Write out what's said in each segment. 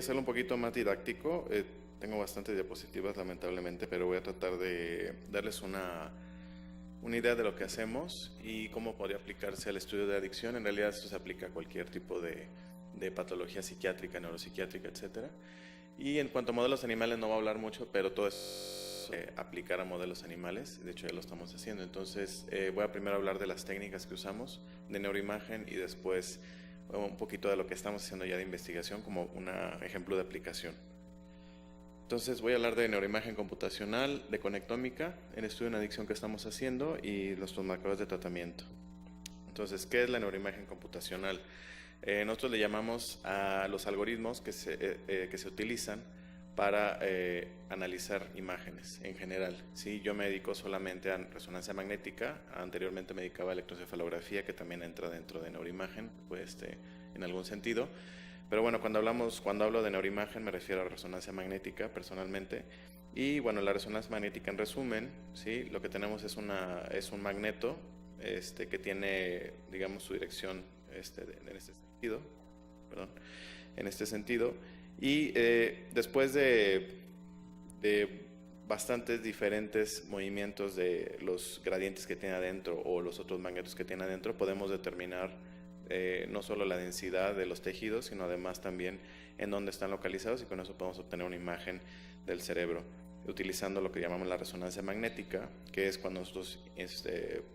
hacerlo un poquito más didáctico. Tengo bastantes diapositivas, lamentablemente, pero voy a tratar de darles una idea de lo que hacemos y cómo podría aplicarse al estudio de adicción. En realidad esto se aplica a cualquier tipo de patología psiquiátrica, neuropsiquiátrica, etcétera. Y en cuanto a modelos animales no voy a hablar mucho, pero todo es aplicar a modelos animales. De hecho ya lo estamos haciendo. Entonces voy a primero hablar de las técnicas que usamos de neuroimagen y después un poquito de lo que estamos haciendo ya de investigación como un ejemplo de aplicación. Entonces voy a hablar de neuroimagen computacional, de conectómica, el estudio en adicción que estamos haciendo y los marcadores de tratamiento. Entonces, ¿qué es la neuroimagen computacional? Nosotros le llamamos a los algoritmos que se utilizan para analizar imágenes en general. ¿Sí? Yo me dedico solamente a resonancia magnética, anteriormente me dedicaba a electroencefalografía, que también entra dentro de neuroimagen, pues, en algún sentido. Pero bueno, cuando hablo de neuroimagen me refiero a resonancia magnética personalmente. Y bueno, la resonancia magnética en resumen, ¿sí? Lo que tenemos es un magneto que tiene, digamos, su dirección en este sentido. Y después de bastantes diferentes movimientos de los gradientes que tiene adentro o los otros magnetos que tiene adentro, podemos determinar no solo la densidad de los tejidos, sino además también en dónde están localizados, y con eso podemos obtener una imagen del cerebro utilizando lo que llamamos la resonancia magnética, que es cuando nosotros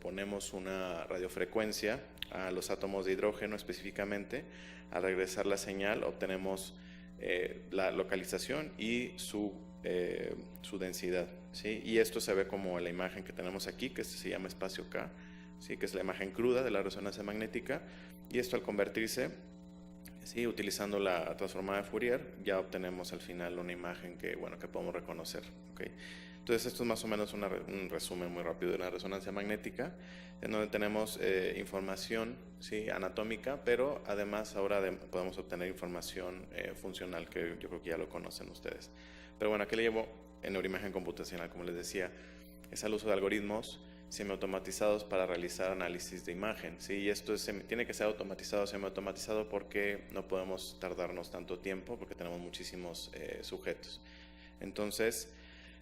ponemos una radiofrecuencia a los átomos de hidrógeno específicamente. Al regresar la señal obtenemos la localización y su densidad, ¿sí? Y esto se ve como la imagen que tenemos aquí, que se llama espacio K, ¿sí? Que es la imagen cruda de la resonancia magnética, y esto al convertirse, ¿sí? Utilizando la transformada de Fourier, ya obtenemos al final una imagen que podemos reconocer, ¿okay? Entonces esto es más o menos un resumen muy rápido de la resonancia magnética, en donde tenemos información, ¿sí? Anatómica, pero además ahora podemos obtener información funcional, que yo creo que ya lo conocen ustedes. Pero bueno, aquí le llevo en neuroimagen computacional, como les decía, es al uso de algoritmos semiautomatizados para realizar análisis de imagen, ¿sí? Y esto tiene que ser automatizado, semiautomatizado, porque no podemos tardarnos tanto tiempo, porque tenemos muchísimos sujetos. Entonces,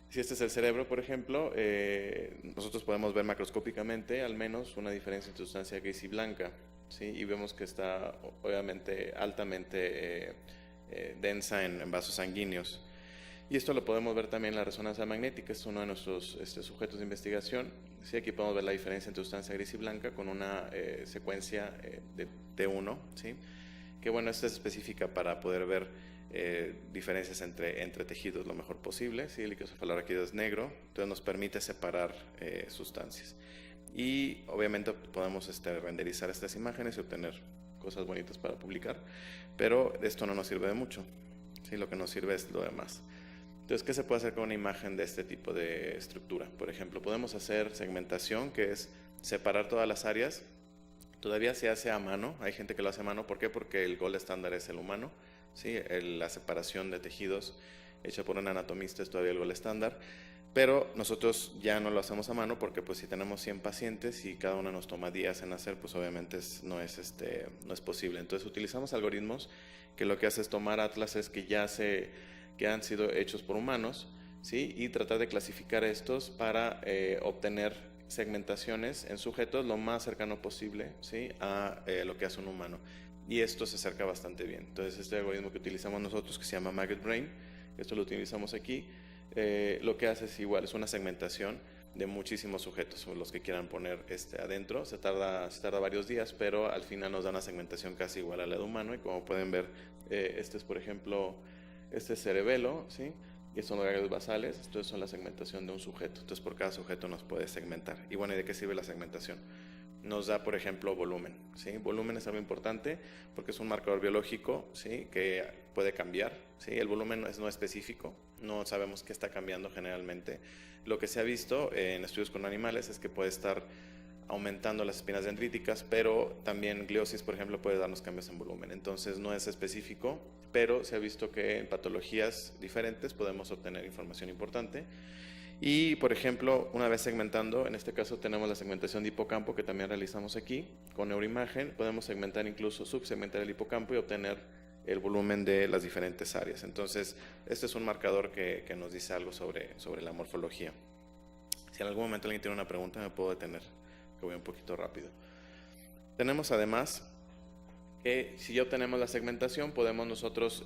si este es el cerebro, por ejemplo, nosotros podemos ver macroscópicamente al menos una diferencia entre sustancia gris y blanca, ¿sí? Y vemos que está obviamente altamente densa en vasos sanguíneos. Y esto lo podemos ver también en la resonancia magnética, es uno de nuestros sujetos de investigación. Sí, aquí podemos ver la diferencia entre sustancia gris y blanca con una secuencia de T1, ¿sí? Que bueno, esta es específica para poder ver diferencias entre tejidos lo mejor posible, ¿sí? El liquiocefalorraquídeo es negro, entonces nos permite separar sustancias. Y obviamente podemos renderizar estas imágenes y obtener cosas bonitas para publicar, pero esto no nos sirve de mucho, ¿sí? Lo que nos sirve es lo demás. Entonces, ¿qué se puede hacer con una imagen de este tipo de estructura? Por ejemplo, podemos hacer segmentación, que es separar todas las áreas. Todavía se hace a mano, hay gente que lo hace a mano. ¿Por qué? Porque el gold estándar es el humano, ¿sí? La separación de tejidos hecha por un anatomista es todavía el gold estándar. Pero nosotros ya no lo hacemos a mano, porque pues si tenemos 100 pacientes y cada uno nos toma días en hacer, pues obviamente no es posible. Entonces utilizamos algoritmos que lo que hace es tomar atlases que han sido hechos por humanos, ¿sí? Y tratar de clasificar estos para obtener segmentaciones en sujetos lo más cercano posible, ¿sí? A lo que hace un humano. Y esto se acerca bastante bien. Entonces este algoritmo que utilizamos nosotros, que se llama Maggot Brain, esto lo utilizamos aquí, lo que hace es igual, es una segmentación de muchísimos sujetos, los que quieran poner adentro. Se tarda varios días, pero al final nos da una segmentación casi igual a la de humano. Y como pueden ver, es por ejemplo, este es cerebelo, ¿sí? Y estos son los ganglios basales. Entonces son la segmentación de un sujeto. Entonces por cada sujeto nos puede segmentar. Y bueno, ¿y de qué sirve la segmentación? Nos da, por ejemplo, volumen, ¿sí? Volumen es algo importante porque es un marcador biológico, ¿sí? Que puede cambiar, ¿sí? El volumen no es específico, no sabemos qué está cambiando generalmente. Lo que se ha visto en estudios con animales es que puede estar aumentando las espinas dendríticas, pero también gliosis, por ejemplo, puede darnos cambios en volumen. Entonces no es específico, pero se ha visto que en patologías diferentes podemos obtener información importante. Y por ejemplo, una vez segmentando, en este caso tenemos la segmentación de hipocampo, que también realizamos aquí con neuroimagen. Podemos segmentar, incluso subsegmentar el hipocampo y obtener el volumen de las diferentes áreas. Entonces, este es un marcador que nos dice algo sobre la morfología. Si en algún momento alguien tiene una pregunta, me puedo detener, que voy un poquito rápido. Tenemos además que si ya obtenemos la segmentación, podemos nosotros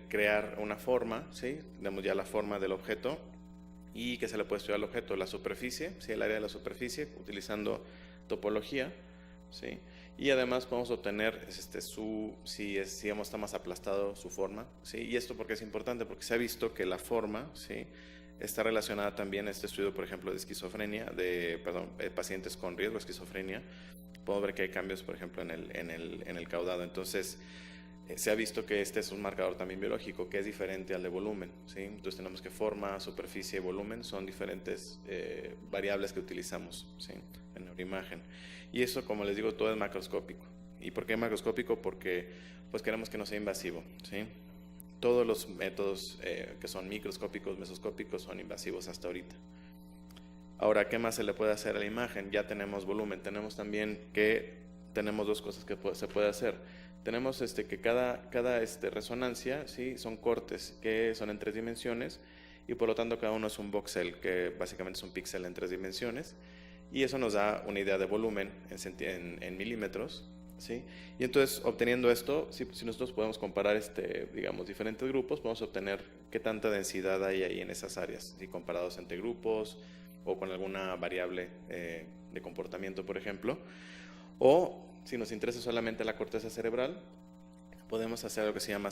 crear una forma, ¿sí? Tenemos ya la forma del objeto y que se le puede estudiar al objeto, la superficie, ¿sí? El área de la superficie, utilizando topología, ¿sí? Y además podemos obtener si digamos, está más aplastado su forma, ¿sí? Y esto porque es importante, porque se ha visto que la forma, ¿sí?, está relacionada también a este estudio, por ejemplo, de esquizofrenia, pacientes con riesgo de esquizofrenia. Podemos ver que hay cambios, por ejemplo, en el caudado. Entonces, se ha visto que este es un marcador también biológico que es diferente al de volumen, ¿sí? Entonces tenemos que forma, superficie y volumen son diferentes variables que utilizamos, ¿sí?, en neuroimagen. Y eso, como les digo, todo es macroscópico. ¿Y por qué macroscópico? Porque pues queremos que no sea invasivo, ¿sí? Todos los métodos que son microscópicos, mesoscópicos, son invasivos hasta ahorita. Ahora, ¿qué más se le puede hacer a la imagen? Ya tenemos volumen. Tenemos también tenemos dos cosas que se puede hacer. Tenemos que cada resonancia, ¿sí?, son cortes que son en 3 dimensiones y por lo tanto cada uno es un voxel, que básicamente es un píxel en 3 dimensiones. Y eso nos da una idea de volumen en milímetros, ¿sí? Y entonces, obteniendo esto, si nosotros podemos comparar digamos, diferentes grupos, podemos obtener qué tanta densidad hay ahí en esas áreas, ¿sí?, comparados entre grupos o con alguna variable de comportamiento, por ejemplo. O, si nos interesa solamente la corteza cerebral, podemos hacer algo que se llama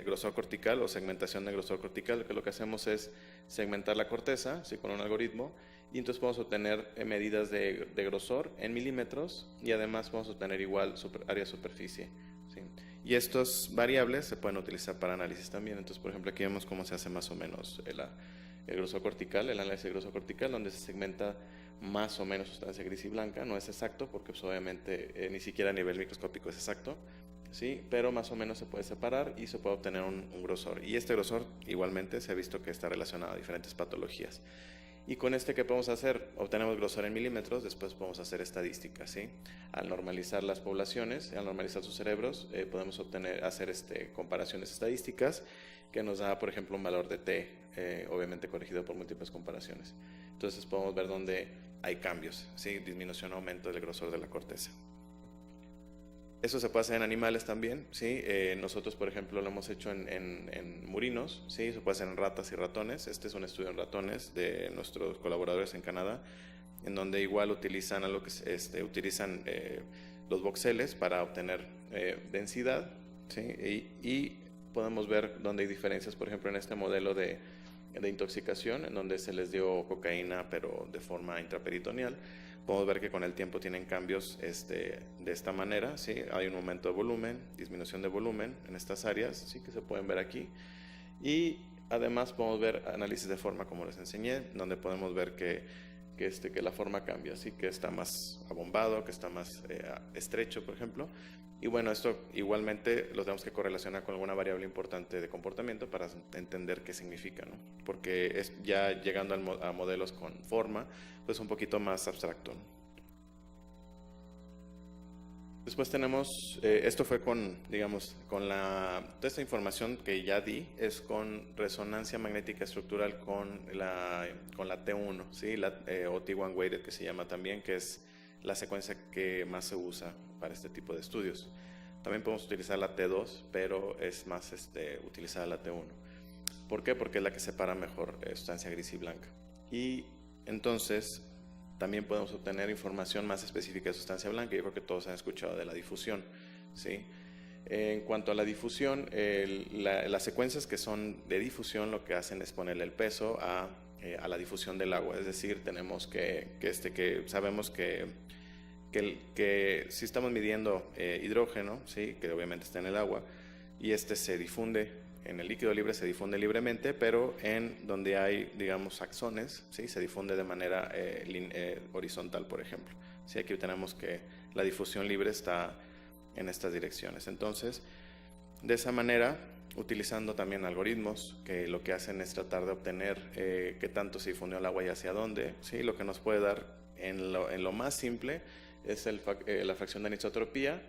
grosor cortical o segmentación de grosor cortical, que lo que hacemos es segmentar la corteza, ¿sí?, con un algoritmo, y entonces podemos obtener medidas de grosor en milímetros y además podemos obtener igual área de superficie, ¿sí? Y estas variables se pueden utilizar para análisis también. Entonces, por ejemplo, aquí vemos cómo se hace más o menos el grosor cortical, el análisis de grosor cortical, donde se segmenta más o menos sustancia gris y blanca. No es exacto porque pues, obviamente ni siquiera a nivel microscópico es exacto, ¿sí?, pero más o menos se puede separar y se puede obtener un grosor. Y este grosor igualmente se ha visto que está relacionado a diferentes patologías. Y con ¿qué podemos hacer? Obtenemos grosor en milímetros, después podemos hacer estadísticas, ¿sí? Al normalizar las poblaciones, al normalizar sus cerebros, podemos hacer comparaciones estadísticas que nos da, por ejemplo, un valor de t, obviamente corregido por múltiples comparaciones. Entonces podemos ver dónde hay cambios, ¿sí?, disminución o aumento del grosor de la corteza. Eso se puede hacer en animales también, ¿sí? Nosotros, por ejemplo, lo hemos hecho en murinos, ¿sí? Se puede hacer en ratas y ratones. Este es un estudio en ratones de nuestros colaboradores en Canadá, en donde igual utilizan los voxeles para obtener densidad, ¿sí? Y podemos ver dónde hay diferencias, por ejemplo, en este modelo de intoxicación, en donde se les dio cocaína, pero de forma intraperitoneal. Podemos ver que con el tiempo tienen cambios de esta manera, ¿sí? Hay un aumento de volumen, disminución de volumen en estas áreas, ¿sí?, que se pueden ver aquí. Y además podemos ver análisis de forma, como les enseñé, donde podemos ver que la forma cambia, ¿sí?, que está más abombado, que está más estrecho, por ejemplo. Y bueno, esto igualmente lo tenemos que correlacionar con alguna variable importante de comportamiento para entender qué significa, ¿no? Porque ya llegando a modelos con forma, pues un poquito más abstracto, ¿no? Después tenemos, esto fue digamos, toda esta información que ya di es con resonancia magnética estructural con la T1, ¿sí? O T1 weighted, que se llama también, que es la secuencia que más se usa para este tipo de estudios. También podemos utilizar la T2, pero es más utilizada la T1. ¿Por qué? Porque es la que separa mejor sustancia gris y blanca. Y entonces también podemos obtener información más específica de sustancia blanca. Yo creo que todos han escuchado de la difusión, ¿sí? En cuanto a la difusión, las secuencias que son de difusión lo que hacen es ponerle el peso a la difusión del agua. Es decir, tenemos que sabemos que si estamos midiendo hidrógeno, ¿sí?, que obviamente está en el agua, y se difunde en el líquido libre, se difunde libremente, pero en donde hay, digamos, axones, ¿sí?, se difunde de manera horizontal, por ejemplo. ¿Sí? Aquí tenemos que la difusión libre está en estas direcciones. Entonces, de esa manera, utilizando también algoritmos que lo que hacen es tratar de obtener qué tanto se difundió el agua y hacia dónde, ¿sí? Lo que nos puede dar en lo más simple es la fracción de anisotropía,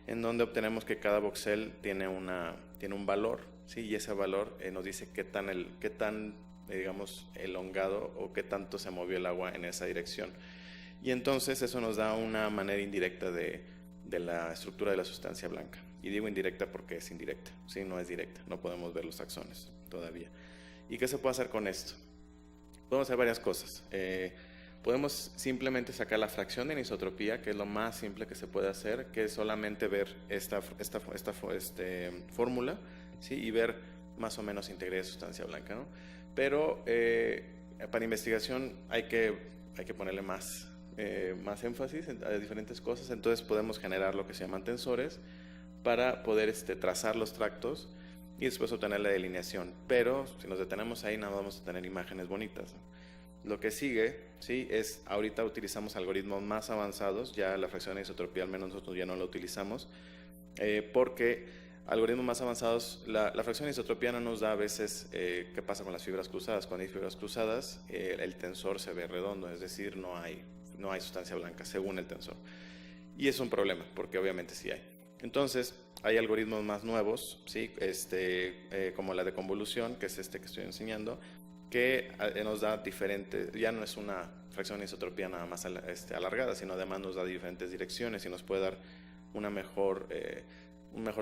en donde obtenemos que cada voxel tiene un valor, ¿sí? Y ese valor nos dice qué tan digamos, elongado o qué tanto se movió el agua en esa dirección. Y entonces eso nos da una manera indirecta de la estructura de la sustancia blanca. Y digo indirecta porque es indirecta, ¿sí? No es directa, no podemos ver los taxones todavía. ¿Y qué se puede hacer con esto? Podemos hacer varias cosas. Podemos simplemente sacar la fracción de anisotropía, que es lo más simple que se puede hacer, que es solamente ver esta fórmula, ¿sí? Y ver más o menos integridad de sustancia blanca, ¿no? Pero para investigación hay que ponerle más énfasis a diferentes cosas. Entonces podemos generar lo que se llaman tensores para poder trazar los tractos y después obtener la delineación. Pero si nos detenemos ahí, no vamos a tener imágenes bonitas, ¿no? Lo que sigue, ¿sí? Es ahorita utilizamos algoritmos más avanzados. Ya la fracción de anisotropía, al menos nosotros ya no la utilizamos, porque algoritmos más avanzados, la fracción de anisotropía no nos da a veces qué pasa con las fibras cruzadas. Cuando hay fibras cruzadas, el tensor se ve redondo, es decir, no hay sustancia blanca según el tensor. Y es un problema, porque obviamente sí hay. Entonces, hay algoritmos más nuevos, ¿sí? Como la de convolución, que es que estoy enseñando, que nos da diferentes, ya no es una fracción de anisotropía nada más alargada, sino además nos da diferentes direcciones y nos puede dar un mejor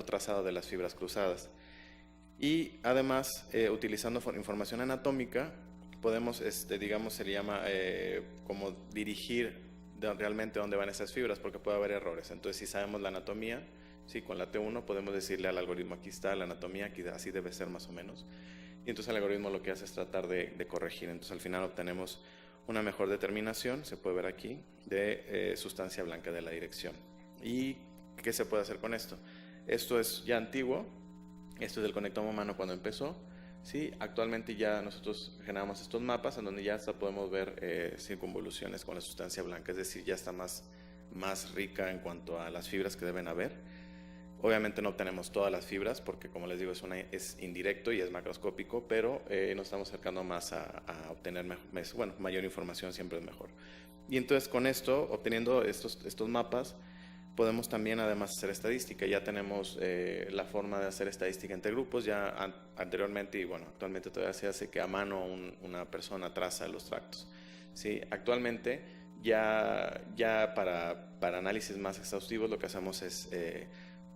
trazado de las fibras cruzadas. Y además, utilizando información anatómica, podemos, digamos, se le llama como dirigir realmente dónde van esas fibras, porque puede haber errores. Entonces, si sabemos la anatomía, ¿sí? Con la T1 podemos decirle al algoritmo, aquí está la anatomía, aquí así debe ser más o menos. Y entonces el algoritmo lo que hace es tratar de corregir. Entonces al final obtenemos una mejor determinación, se puede ver aquí, de sustancia blanca de la dirección. ¿Y qué se puede hacer con esto? Esto es ya antiguo, esto es del conectoma humano cuando empezó, ¿sí? Actualmente ya nosotros generamos estos mapas en donde ya hasta podemos ver circunvoluciones con la sustancia blanca, es decir, ya está más rica en cuanto a las fibras que deben haber. Obviamente no obtenemos todas las fibras porque, como les digo, es indirecto y es macroscópico, pero nos estamos acercando más a obtener mayor información, siempre es mejor. Y entonces con esto, obteniendo estos mapas, podemos también además hacer estadística. Ya tenemos la forma de hacer estadística entre grupos. Ya anteriormente, y bueno, actualmente todavía se hace que a mano una persona traza los tractos, ¿sí? Actualmente ya para análisis más exhaustivos lo que hacemos es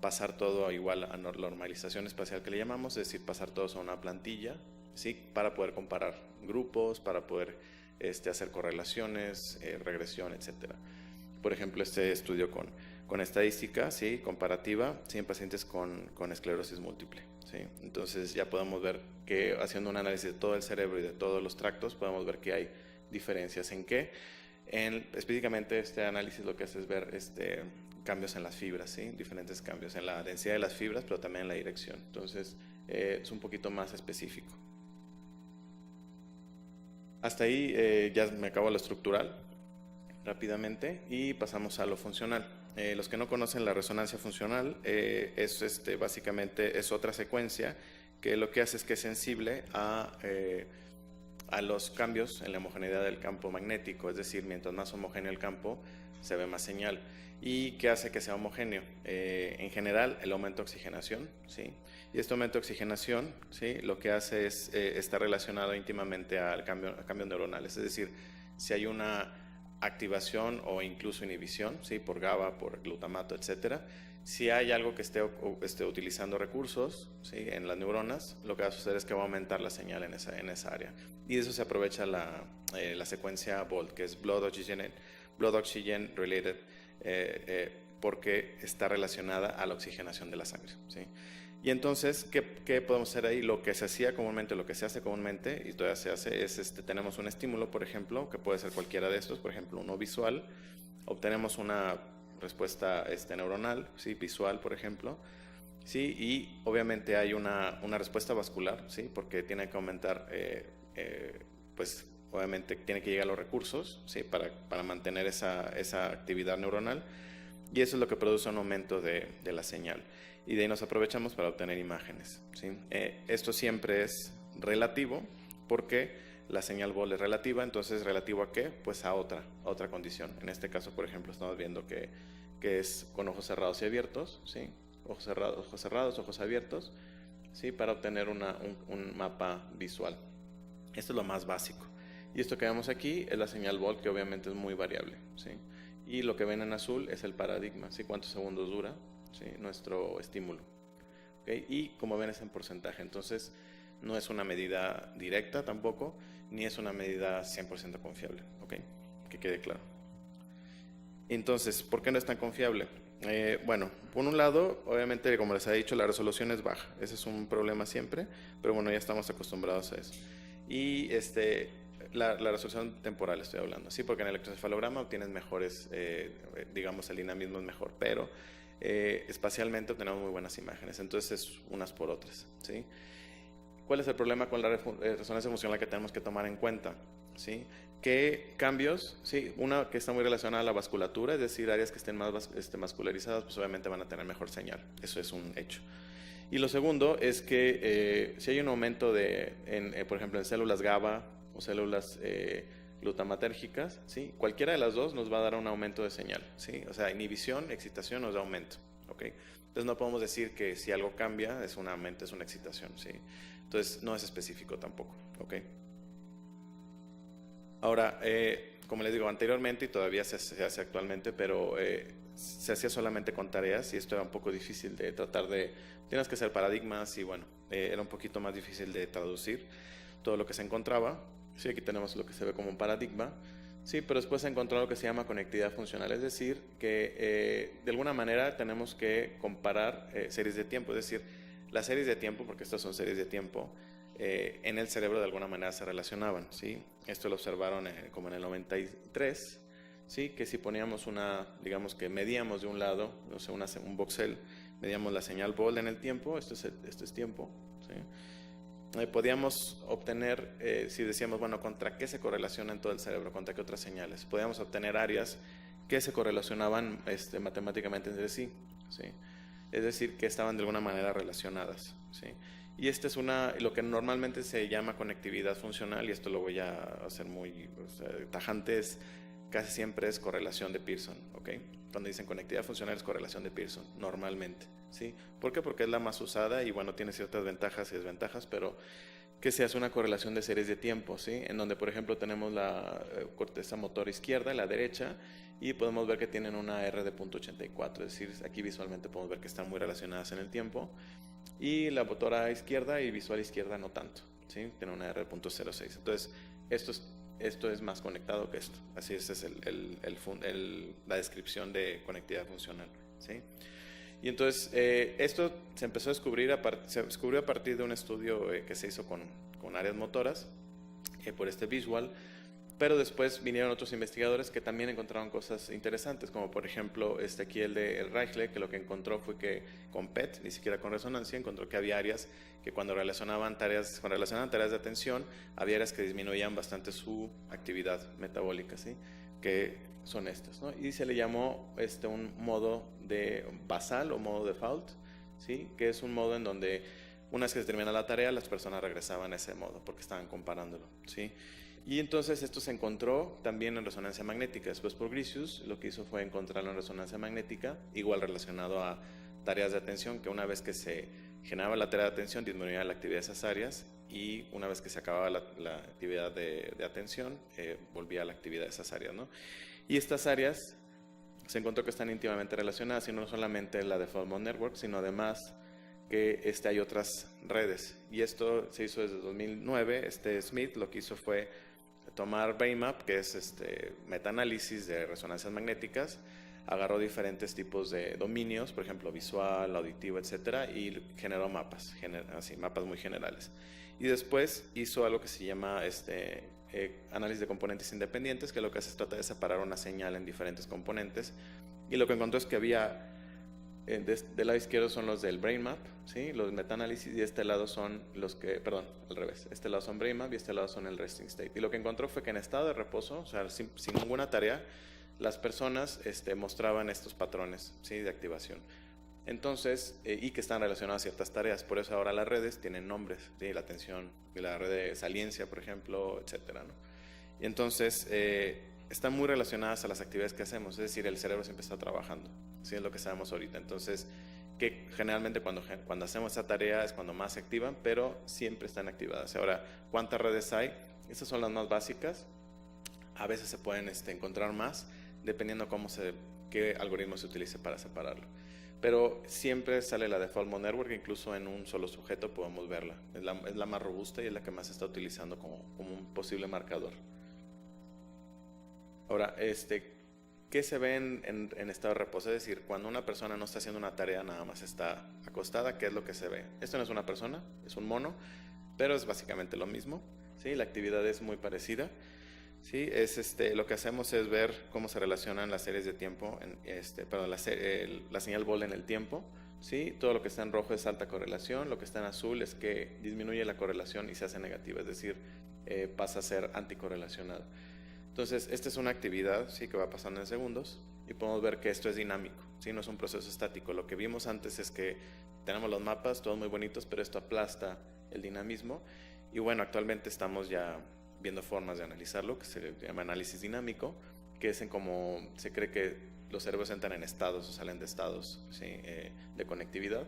pasar todo igual a normalización espacial, que le llamamos, es decir, pasar todos a una plantilla, ¿sí? Para poder comparar grupos, para poder hacer correlaciones, regresión, etcétera. Por ejemplo, este estudio con estadística, ¿sí? Comparativa, ¿sí? En pacientes con esclerosis múltiple, ¿sí? Entonces ya podemos ver que haciendo un análisis de todo el cerebro y de todos los tractos, podemos ver que hay diferencias en qué. Específicamente este análisis lo que hace es ver cambios en las fibras, ¿sí? Diferentes cambios en la densidad de las fibras, pero también en la dirección. Entonces es un poquito más específico. Hasta ahí ya me acabo lo estructural rápidamente y pasamos a lo funcional. Los que no conocen la resonancia funcional, básicamente es otra secuencia que lo que hace es que es sensible a los cambios en la homogeneidad del campo magnético, es decir, mientras más homogéneo el campo, se ve más señal. ¿Y qué hace que sea homogéneo? En general, el aumento de oxigenación, ¿sí? Y este aumento de oxigenación, ¿sí? Lo que hace es está relacionado íntimamente al cambio neuronal, es decir, si hay una activación o incluso inhibición, ¿sí? Por GABA, por glutamato, etcétera. Si hay algo que esté utilizando recursos, ¿sí? En las neuronas, lo que va a suceder es que va a aumentar la señal en esa área. Y de eso se aprovecha la secuencia BOLD, que es Blood Oxygen Related, porque está relacionada a la oxigenación de la sangre, ¿sí? Y entonces, ¿qué podemos hacer ahí? Lo que se hace comúnmente, y todavía se hace, es tenemos un estímulo, por ejemplo, que puede ser cualquiera de estos, por ejemplo, uno visual, obtenemos una respuesta neuronal, ¿sí? Visual, por ejemplo, ¿sí? Y obviamente hay una respuesta vascular, ¿sí? Porque tiene que aumentar, pues obviamente tiene que llegar a los recursos, ¿sí? Para mantener esa actividad neuronal, y eso es lo que produce un aumento de la señal. Y de ahí nos aprovechamos para obtener imágenes, ¿sí? Esto siempre es relativo porque la señal BOLD es relativa. Entonces, ¿relativo a qué? Pues a otra condición. En este caso, por ejemplo, estamos viendo que que es con ojos cerrados y abiertos, ¿sí? Ojos cerrados, ojos abiertos, ¿sí? Para obtener un mapa visual. Esto es lo más básico. Y esto que vemos aquí es la señal volt, que obviamente es muy variable, ¿sí? Y lo que ven en azul es el paradigma, ¿sí? Cuántos segundos dura, ¿sí? Nuestro estímulo, ¿okay? Y como ven es en porcentaje, entonces no es una medida directa tampoco, ni es una medida 100% confiable, ¿ok? Que quede claro. Entonces, ¿por qué no es tan confiable? Bueno, por un lado, obviamente, como les he dicho, la resolución es baja. Ese es un problema siempre, pero bueno, ya estamos acostumbrados a eso. Y la resolución temporal estoy hablando, sí, porque en el electroencefalograma obtienes mejores, digamos, el dinamismo es mejor, pero espacialmente obtenemos muy buenas imágenes, entonces es unas por otras, ¿sí? ¿Cuál es el problema con la resonancia funcional que tenemos que tomar en cuenta? ¿Sí? ¿Qué cambios? ¿Sí? Una que está muy relacionada a la vasculatura, es decir, áreas que estén más vascularizadas, pues obviamente van a tener mejor señal. Eso es un hecho. Y lo segundo es que si hay un aumento por ejemplo, en células GABA o células glutamatérgicas, ¿sí? Cualquiera de las dos nos va a dar un aumento de señal, ¿sí? O sea, inhibición, excitación nos da aumento, ¿ok? Entonces no podemos decir que si algo cambia es un aumento, es una excitación, ¿sí? Entonces no es específico tampoco, ¿ok? Ahora, como les digo anteriormente y todavía se hace actualmente, pero se hacía solamente con tareas y esto era un poco difícil de tratar de... Tienes que hacer paradigmas y bueno, era un poquito más difícil de traducir todo lo que se encontraba. Sí, aquí tenemos lo que se ve como un paradigma. Sí, pero después se encontró lo que se llama conectividad funcional, es decir, que de alguna manera tenemos que comparar series de tiempo, es decir, las series de tiempo, porque estas son series de tiempo, en el cerebro de alguna manera se relacionaban, ¿sí? Esto lo observaron como en el 93, ¿sí? Que si poníamos digamos que medíamos de un lado, no sé, un voxel, medíamos la señal volt en el tiempo, esto es tiempo, ¿sí? Podíamos obtener, si decíamos, bueno, ¿contra qué se correlaciona en todo el cerebro? ¿Contra qué otras señales? Podíamos obtener áreas que se correlacionaban matemáticamente entre sí, ¿sí? Es decir, que estaban de alguna manera relacionadas, ¿sí? Y esta es lo que normalmente se llama conectividad funcional, y esto lo voy a hacer muy tajante, casi siempre es correlación de Pearson, ¿ok? Cuando dicen conectividad funcional es correlación de Pearson, normalmente, ¿sí? ¿Por qué? Porque es la más usada y bueno, tiene ciertas ventajas y desventajas, pero que se hace una correlación de series de tiempo, ¿sí? En donde, por ejemplo, tenemos la corteza motora izquierda y la derecha, y podemos ver que tienen una R de 0.84, es decir, aquí visualmente podemos ver que están muy relacionadas en el tiempo, y la motora izquierda y visual izquierda no tanto, ¿sí? Tiene una R de 0.06. Entonces, esto es más conectado que esto. Así es la descripción de conectividad funcional, ¿sí? Y entonces esto se empezó a descubrir se descubrió a partir de un estudio que se hizo con áreas motoras por visual, pero después vinieron otros investigadores que también encontraron cosas interesantes, como por ejemplo aquí el de Reichle, que lo que encontró fue que con PET, ni siquiera con resonancia, encontró que había áreas que cuando relacionaban tareas de atención, había áreas que disminuían bastante su actividad metabólica, ¿sí? Que son estas, ¿no? Y se le llamó un modo de basal o modo default, ¿sí? Que es un modo en donde una vez que se termina la tarea, las personas regresaban a ese modo porque estaban comparándolo, ¿sí? Y entonces esto se encontró también en resonancia magnética. Después por Grisius lo que hizo fue encontrarlo en resonancia magnética, igual relacionado a tareas de atención, que una vez que se generaba la tarea de atención disminuía la actividad de esas áreas, y una vez que se acababa la actividad de atención volvía a la actividad de esas áreas, ¿no? Y estas áreas se encontró que están íntimamente relacionadas, y no solamente la de Default Mode Network, sino además que hay otras redes. Y esto se hizo desde 2009. Smith lo que hizo fue tomar BrainMap, que es metaanálisis de resonancias magnéticas, agarró diferentes tipos de dominios, por ejemplo visual, auditivo, etcétera, y generó mapas, así, mapas muy generales. Y después hizo algo que se llama análisis de componentes independientes, que lo que hace es tratar de separar una señal en diferentes componentes, y lo que encontró es que había del lado izquierdo son los del BrainMap, ¿sí? Los metaanálisis, y este lado son al revés. Este lado son BrainMap y este lado son el resting state. Y lo que encontró fue que en estado de reposo, o sea, sin ninguna tarea, las personas mostraban estos patrones, ¿sí? De activación. Entonces, y que están relacionados a ciertas tareas. Por eso ahora las redes tienen nombres, ¿sí? La red de saliencia, por ejemplo, etcétera, ¿no? Y entonces, están muy relacionadas a las actividades que hacemos, es decir, el cerebro siempre está trabajando, ¿sí? Es lo que sabemos ahorita. Entonces, que generalmente cuando hacemos esa tarea es cuando más se activan, pero siempre están activadas. Ahora, ¿cuántas redes hay? Estas son las más básicas. A veces se pueden encontrar más, dependiendo qué algoritmo se utilice para separarlo. Pero siempre sale la Default Mode Network, incluso en un solo sujeto podemos verla. Es la más robusta y es la que más se está utilizando como un posible marcador. Ahora, ¿qué se ve en estado de reposo? Es decir, cuando una persona no está haciendo una tarea, nada más está acostada, ¿qué es lo que se ve? Esto no es una persona, es un mono, pero es básicamente lo mismo, ¿sí? La actividad es muy parecida, ¿sí? Lo que hacemos es ver cómo se relacionan las series de tiempo, la señal BOL en el tiempo, ¿sí? Todo lo que está en rojo es alta correlación, lo que está en azul es que disminuye la correlación y se hace negativa, es decir, pasa a ser anticorrelacionado. Entonces, esta es una actividad, ¿sí? Que va pasando en segundos y podemos ver que esto es dinámico, ¿sí? No es un proceso estático. Lo que vimos antes es que tenemos los mapas, todos muy bonitos, pero esto aplasta el dinamismo. Y bueno, actualmente estamos ya viendo formas de analizarlo, que se llama análisis dinámico, que es en cómo se cree que los cerebros entran en estados o salen de estados, ¿sí? De conectividad.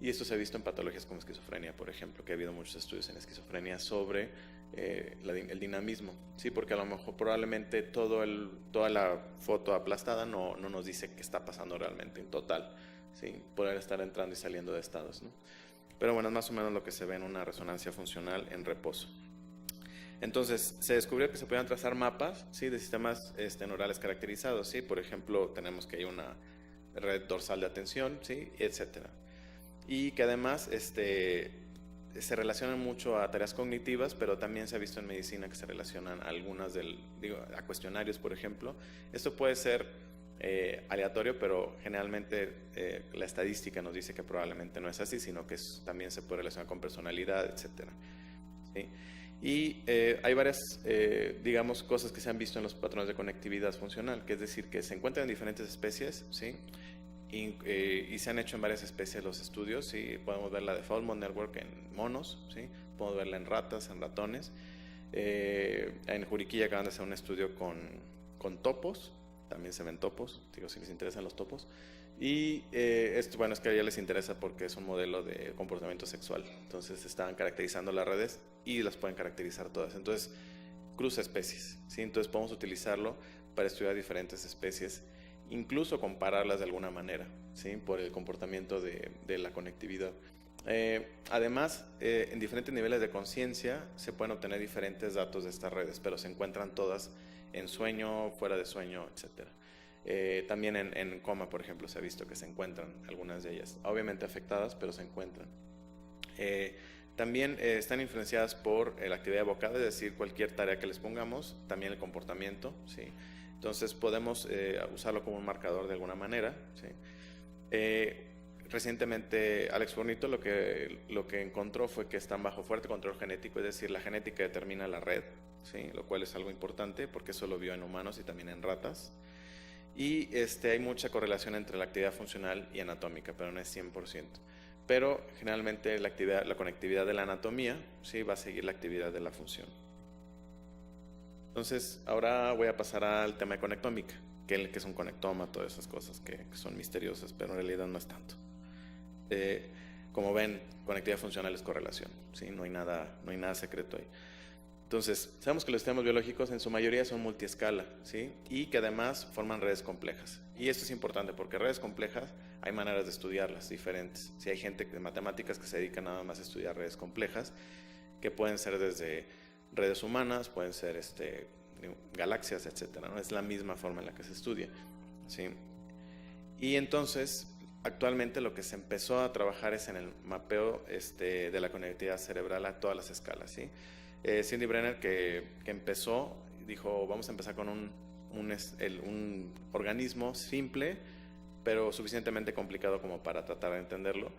Y esto se ha visto en patologías como esquizofrenia, por ejemplo, que ha habido muchos estudios en esquizofrenia sobre el dinamismo, ¿sí? Porque a lo mejor probablemente toda la foto aplastada no nos dice qué está pasando realmente en total, ¿sí? Poder estar entrando y saliendo de estados, ¿no? Pero bueno, es más o menos lo que se ve en una resonancia funcional en reposo. Entonces, se descubrió que se podían trazar mapas, ¿sí? De sistemas neurales caracterizados, ¿sí? Por ejemplo, tenemos que hay una red dorsal de atención, ¿sí? Etcétera. Y que además se relacionan mucho a tareas cognitivas, pero también se ha visto en medicina que se relacionan a algunas a cuestionarios, por ejemplo. Esto puede ser aleatorio, pero generalmente la estadística nos dice que probablemente no es así, sino que también se puede relacionar con personalidad, etcétera, ¿sí? Y hay varias, digamos, cosas que se han visto en los patrones de conectividad funcional, que es decir, que se encuentran en diferentes especies, ¿sí? Y se han hecho en varias especies los estudios, ¿sí? Podemos ver la Default Mode Network en monos, ¿sí? Podemos verla en ratas, en ratones. En Juriquilla acaban de hacer un estudio con topos, también se ven topos, digo, si les interesan los topos. Y esto, bueno, es que a ellos les interesa porque es un modelo de comportamiento sexual. Entonces están caracterizando las redes y las pueden caracterizar todas. Entonces, cruza especies, ¿sí? Entonces podemos utilizarlo para estudiar diferentes especies, incluso compararlas de alguna manera, ¿sí? Por el comportamiento de la conectividad. Además, en diferentes niveles de conciencia se pueden obtener diferentes datos de estas redes, pero se encuentran todas en sueño, fuera de sueño, etc. También en coma, por ejemplo, se ha visto que se encuentran algunas de ellas, obviamente afectadas, pero se encuentran. También están influenciadas por la actividad evocada, es decir, cualquier tarea que les pongamos, también el comportamiento, ¿sí? Entonces podemos usarlo como un marcador de alguna manera, ¿sí? Recientemente Alex Fornito lo que encontró fue que están bajo fuerte control genético, es decir, la genética determina la red, ¿sí? Lo cual es algo importante porque eso lo vio en humanos y también en ratas. Y hay mucha correlación entre la actividad funcional y anatómica, pero no es 100%. Pero generalmente la conectividad de la anatomía, ¿sí? Va a seguir la actividad de la función. Entonces, ahora voy a pasar al tema de conectómica, que es un conectoma, todas esas cosas que son misteriosas, pero en realidad no es tanto. Como ven, conectividad funcional es correlación, ¿sí? No hay nada secreto ahí. Entonces, sabemos que los sistemas biológicos en su mayoría son multiescala, ¿sí? Y que además forman redes complejas. Y esto es importante porque redes complejas hay maneras de estudiarlas diferentes. Si hay gente de matemáticas que se dedica nada más a estudiar redes complejas, que pueden ser desde redes humanas, pueden ser galaxias, etcétera, ¿no? Es la misma forma en la que se estudia, ¿sí? Y entonces, actualmente lo que se empezó a trabajar es en el mapeo de la conectividad cerebral a todas las escalas, ¿sí? Cindy Brenner, que empezó, dijo, vamos a empezar con un organismo simple, pero suficientemente complicado como para tratar de entenderlo,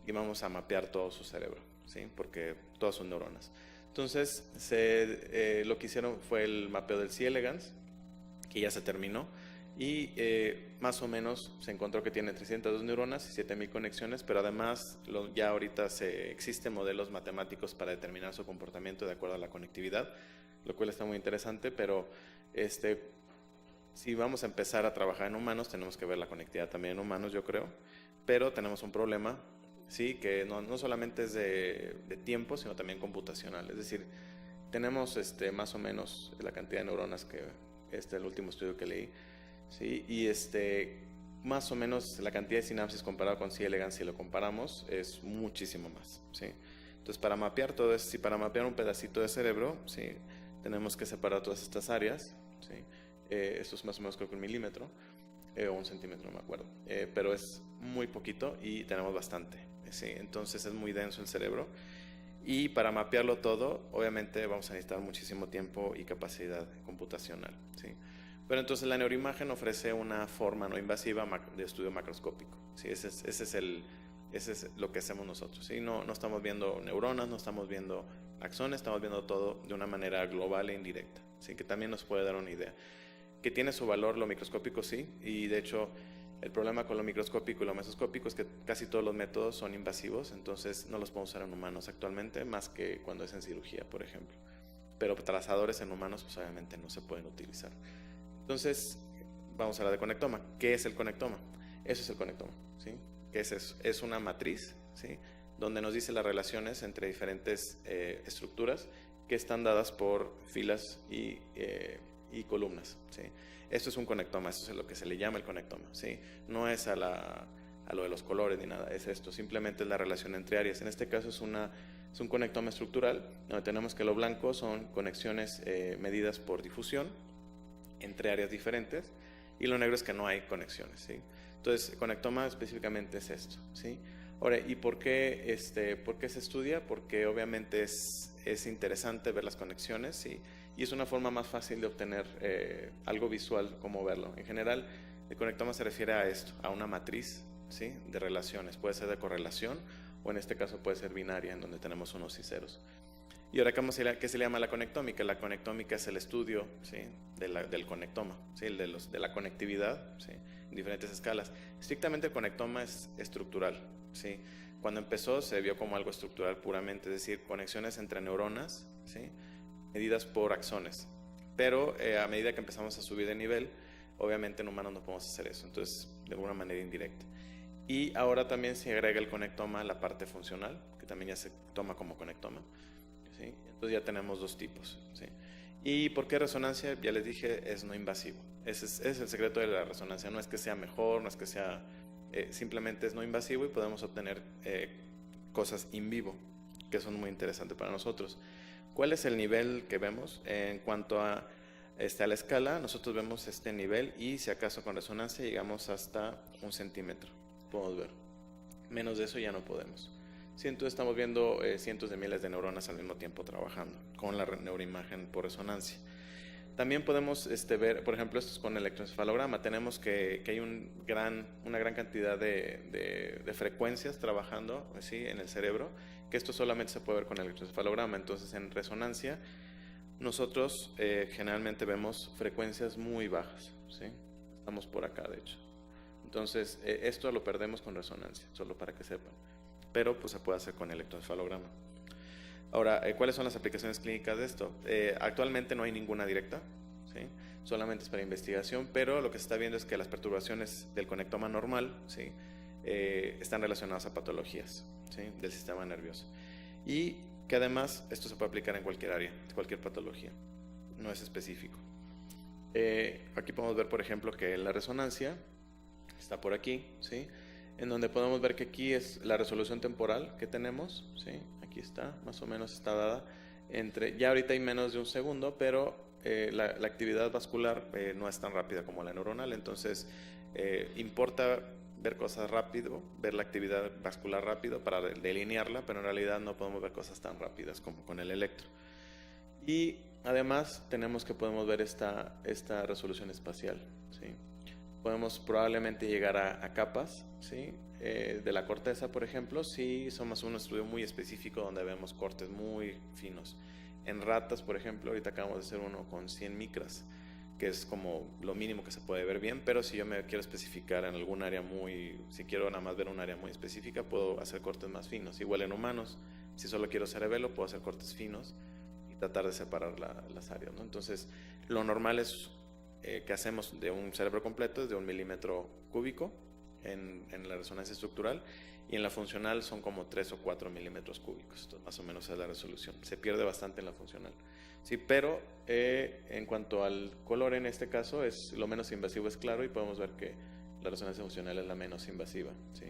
y vamos a mapear todo su cerebro, ¿sí? Porque todas son neuronas. Entonces, lo que hicieron fue el mapeo del C. elegans, que ya se terminó, y más o menos se encontró que tiene 302 neuronas y 7000 conexiones, pero además ya ahorita existen modelos matemáticos para determinar su comportamiento de acuerdo a la conectividad, lo cual está muy interesante, pero si vamos a empezar a trabajar en humanos, tenemos que ver la conectividad también en humanos, yo creo, pero tenemos un problema, sí, que no solamente es de tiempo, sino también computacional. Es decir, tenemos más o menos la cantidad de neuronas que el último estudio que leí, sí, y más o menos la cantidad de sinapsis comparado con C. elegans, si lo comparamos, es muchísimo más, sí. Entonces, para mapear todo esto, si para mapear un pedacito de cerebro, sí, tenemos que separar todas estas áreas, sí. Esto es más o menos creo que 1 milímetro o 1 centímetro, no me acuerdo, pero es muy poquito y tenemos bastante, sí. Entonces es muy denso el cerebro. Y para mapearlo todo, obviamente vamos a necesitar muchísimo tiempo y capacidad computacional, ¿sí? Pero entonces la neuroimagen ofrece una forma no invasiva de estudio macroscópico, ¿sí? Ese es lo que hacemos nosotros, ¿sí? No estamos viendo neuronas, no estamos viendo axones, estamos viendo todo de una manera global e indirecta, ¿sí? Que también nos puede dar una idea. Que tiene su valor lo microscópico, sí, y de hecho el problema con lo microscópico y lo mesoscópico es que casi todos los métodos son invasivos, entonces no los podemos usar en humanos actualmente, más que cuando es en cirugía, por ejemplo. Pero trazadores en humanos, pues obviamente no se pueden utilizar. Entonces, vamos a hablar de conectoma. ¿Qué es el conectoma? Eso es el conectoma, ¿sí? ¿Qué es eso? Es una matriz, ¿sí? Donde nos dice las relaciones entre diferentes estructuras que están dadas por filas y columnas, ¿sí? Esto es un conectoma, esto es lo que se le llama el conectoma, ¿sí? No es a lo de los colores ni nada, es esto, simplemente es la relación entre áreas. En este caso es un conectoma estructural, donde tenemos que lo blanco son conexiones medidas por difusión entre áreas diferentes, y lo negro es que no hay conexiones, ¿sí? Entonces, conectoma específicamente es esto, ¿sí? Ahora, ¿y por qué se estudia? Porque obviamente es interesante ver las conexiones, ¿sí? Y es una forma más fácil de obtener algo visual, como verlo. En general, el conectoma se refiere a esto, a una matriz, ¿sí? De relaciones. Puede ser de correlación o en este caso puede ser binaria, en donde tenemos unos y ceros. Y ahora, ¿qué se le llama la conectómica? La conectómica es el estudio, ¿sí? Del conectoma, ¿sí? De la conectividad, ¿sí? En diferentes escalas. Estrictamente el conectoma es estructural, ¿sí? Cuando empezó se vio como algo estructural puramente, es decir, conexiones entre neuronas, ¿sí? Medidas por axones. Pero a medida que empezamos a subir de nivel, obviamente en humanos no podemos hacer eso, entonces de alguna manera indirecta. Y ahora también se agrega el conectoma a la parte funcional, que también ya se toma como conectoma, ¿sí? Entonces ya tenemos dos tipos, ¿sí? ¿Y por qué resonancia? Ya les dije, es no invasivo. Ese es el secreto de la resonancia. No es que sea mejor, no es que sea... simplemente es no invasivo y podemos obtener cosas in vivo, que son muy interesantes para nosotros. ¿Cuál es el nivel que vemos? En cuanto a la escala, nosotros vemos este nivel y si acaso con resonancia llegamos hasta 1 centímetro. Podemos ver. Menos de eso ya no podemos. Sí, entonces estamos viendo cientos de miles de neuronas al mismo tiempo trabajando con la neuroimagen por resonancia. También podemos ver, por ejemplo, esto es con electroencefalograma. Tenemos que hay una gran cantidad de frecuencias trabajando, ¿sí? En el cerebro, que esto solamente se puede ver con el electroencefalograma. Entonces, en resonancia, nosotros generalmente vemos frecuencias muy bajas, ¿sí? Estamos por acá, de hecho. Entonces, esto lo perdemos con resonancia, solo para que sepan. Pero pues se puede hacer con electroencefalograma. Ahora, ¿cuáles son las aplicaciones clínicas de esto? Actualmente no hay ninguna directa, ¿sí? Solamente es para investigación, pero lo que se está viendo es que las perturbaciones del conectoma normal, ¿sí? Están relacionadas a patologías, ¿sí? Del sistema nervioso. Y que además esto se puede aplicar en cualquier área, cualquier patología, no es específico. Aquí podemos ver, por ejemplo, que la resonancia está por aquí, ¿sí? En donde podemos ver que aquí es la resolución temporal que tenemos, ¿sí? Aquí está, más o menos está dada ya ahorita hay menos de 1 segundo, pero la actividad vascular no es tan rápida como la neuronal, entonces importa ver cosas rápido, ver la actividad vascular rápido para delinearla, pero en realidad no podemos ver cosas tan rápidas como con el electro. Y además tenemos que podemos ver esta resolución espacial, ¿sí? Podemos probablemente llegar a capas, ¿sí? De la corteza, por ejemplo, si somos un estudio muy específico donde vemos cortes muy finos. En ratas, por ejemplo, ahorita acabamos de hacer uno con 100 micras, que es como lo mínimo que se puede ver bien, pero si yo me quiero especificar en algún área si quiero nada más ver un área muy específica, puedo hacer cortes más finos. Igual en humanos, si solo quiero cerebelo, puedo hacer cortes finos y tratar de separar las áreas, ¿no? Entonces, lo normal es que hacemos de un cerebro completo es de 1 milímetro cúbico en la resonancia estructural, y en la funcional son como 3 o 4 milímetros cúbicos. Entonces, más o menos es la resolución. Se pierde bastante en la funcional. Sí, pero en cuanto al color, en este caso, lo menos invasivo es claro, y podemos ver que la resonancia funcional es la menos invasiva. ¿Sí?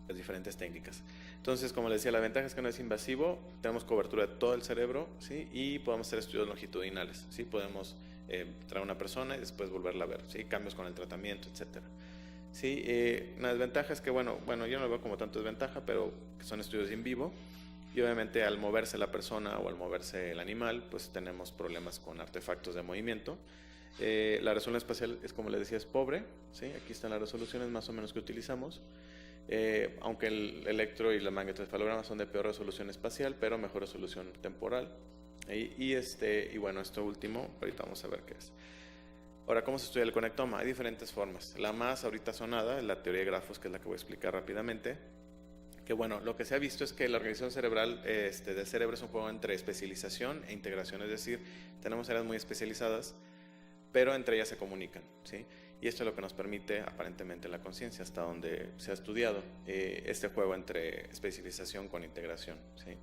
Las diferentes técnicas. Entonces, como les decía, la ventaja es que no es invasivo, tenemos cobertura de todo el cerebro, ¿sí? Y podemos hacer estudios longitudinales, ¿sí? Podemos traer a una persona y después volverla a ver, ¿sí? Cambios con el tratamiento, etcétera. Sí, una desventaja es que, bueno, yo no lo veo como tanto desventaja, pero que son estudios in vivo, y obviamente al moverse la persona o al moverse el animal, pues tenemos problemas con artefactos de movimiento. La resolución espacial es, como les decía, es pobre, ¿sí? Aquí están las resoluciones más o menos que utilizamos. Aunque el electro y el magnetoencefalograma son de peor resolución espacial, pero mejor resolución temporal. Y bueno, esto último, ahorita vamos a ver qué es. Ahora, ¿cómo se estudia el conectoma? Hay diferentes formas. La más ahorita sonada es la teoría de grafos, que es la que voy a explicar rápidamente. Que bueno, lo que se ha visto es que la organización cerebral del cerebro es un juego entre especialización e integración, es decir, tenemos áreas muy especializadas, pero entre ellas se comunican, ¿sí? Y esto es lo que nos permite aparentemente la conciencia, hasta donde se ha estudiado este juego entre especialización con integración, ¿sí?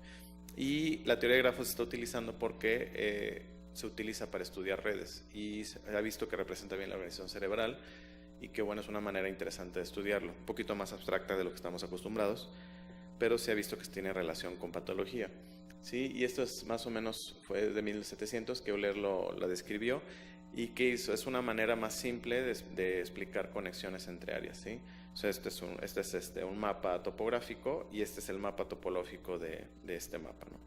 Y la teoría de grafos se está utilizando porque se utiliza para estudiar redes, y se ha visto que representa bien la organización cerebral, y que bueno, es una manera interesante de estudiarlo, un poquito más abstracta de lo que estamos acostumbrados, pero se ha visto que tiene relación con patología, ¿sí? Y esto es más o menos, fue de 1700 que Euler la describió. ¿Y qué hizo? Es una manera más simple de explicar conexiones entre áreas, ¿sí? O sea, este es un mapa topográfico, y este es el mapa topológico de este mapa, ¿no?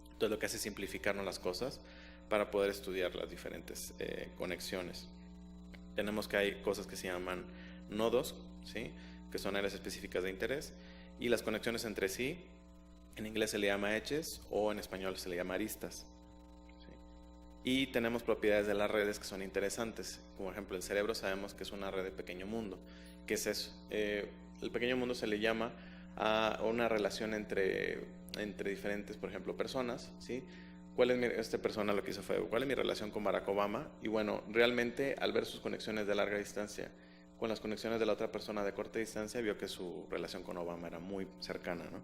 Entonces lo que hace es simplificarnos las cosas para poder estudiar las diferentes conexiones. Tenemos que hay cosas que se llaman nodos, ¿sí? Que son áreas específicas de interés, y las conexiones entre sí, en inglés se le llama edges, o en español se le llama aristas. Y tenemos propiedades de las redes que son interesantes. Como ejemplo, el cerebro sabemos que es una red de pequeño mundo. ¿Qué es eso? El pequeño mundo se le llama a una relación entre diferentes, por ejemplo, personas, ¿sí? Esta persona lo que hizo fue, ¿cuál es mi relación con Barack Obama? Y bueno, realmente al ver sus conexiones de larga distancia con las conexiones de la otra persona de corta distancia, vio que su relación con Obama era muy cercana, ¿no?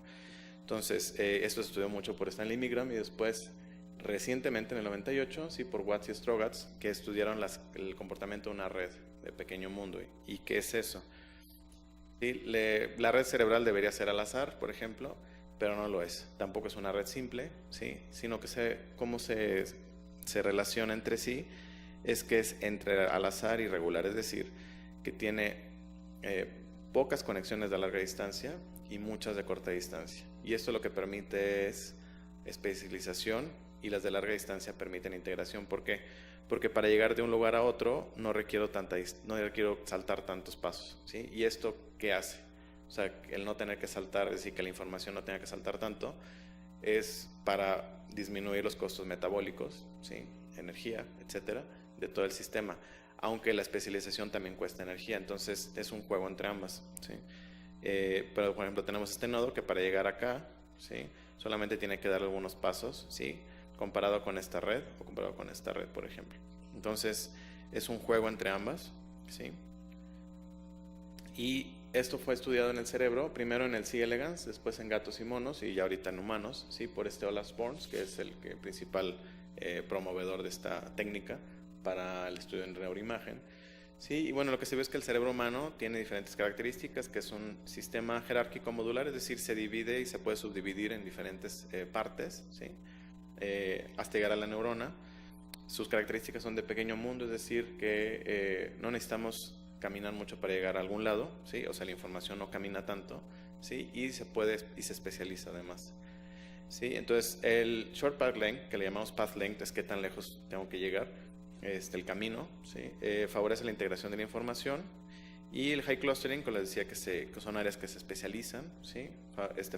Entonces, esto se estudió mucho por Stanley Milgram, y después, recientemente en el 98, sí, por Watts y Strogatz, que estudiaron el comportamiento de una red de pequeño mundo. ¿Y qué es eso? ¿Sí? La red cerebral debería ser al azar, por ejemplo, pero no lo es. Tampoco es una red simple, ¿sí? Sino que cómo se relaciona entre sí es que es entre al azar y regular, es decir, que tiene pocas conexiones de larga distancia y muchas de corta distancia. Y esto lo que permite es especialización, y las de larga distancia permiten integración. ¿Por qué? Porque para llegar de un lugar a otro no requiero saltar tantos pasos, ¿sí? ¿Y esto qué hace? O sea, el no tener que saltar, es decir, que la información no tenga que saltar tanto, es para disminuir los costos metabólicos, ¿sí? Energía, etcétera, de todo el sistema. Aunque la especialización también cuesta energía, entonces es un juego entre ambas, ¿sí? Pero por ejemplo tenemos este nodo que para llegar acá, ¿sí? Solamente tiene que dar algunos pasos, ¿sí? Comparado con esta red, o comparado con esta red, por ejemplo. Entonces es un juego entre ambas, ¿sí? Y esto fue estudiado en el cerebro, primero en el C. elegans, después en gatos y monos, y ya ahorita en humanos, ¿sí? Por Olaf Borns, que es el principal promovedor de esta técnica para el estudio en neuroimagen. Sí, y bueno, lo que se ve es que el cerebro humano tiene diferentes características, que es un sistema jerárquico modular, es decir, se divide y se puede subdividir en diferentes partes, ¿sí? Hasta llegar a la neurona. Sus características son de pequeño mundo, es decir, que no necesitamos caminar mucho para llegar a algún lado, ¿sí? O sea, la información no camina tanto, ¿sí? Y se especializa además, ¿sí? Entonces, el short path length, que le llamamos path length, es qué tan lejos tengo que llegar, el camino, ¿sí? Favorece la integración de la información. Y el high clustering, como les decía, que son áreas que se especializan, ¿sí?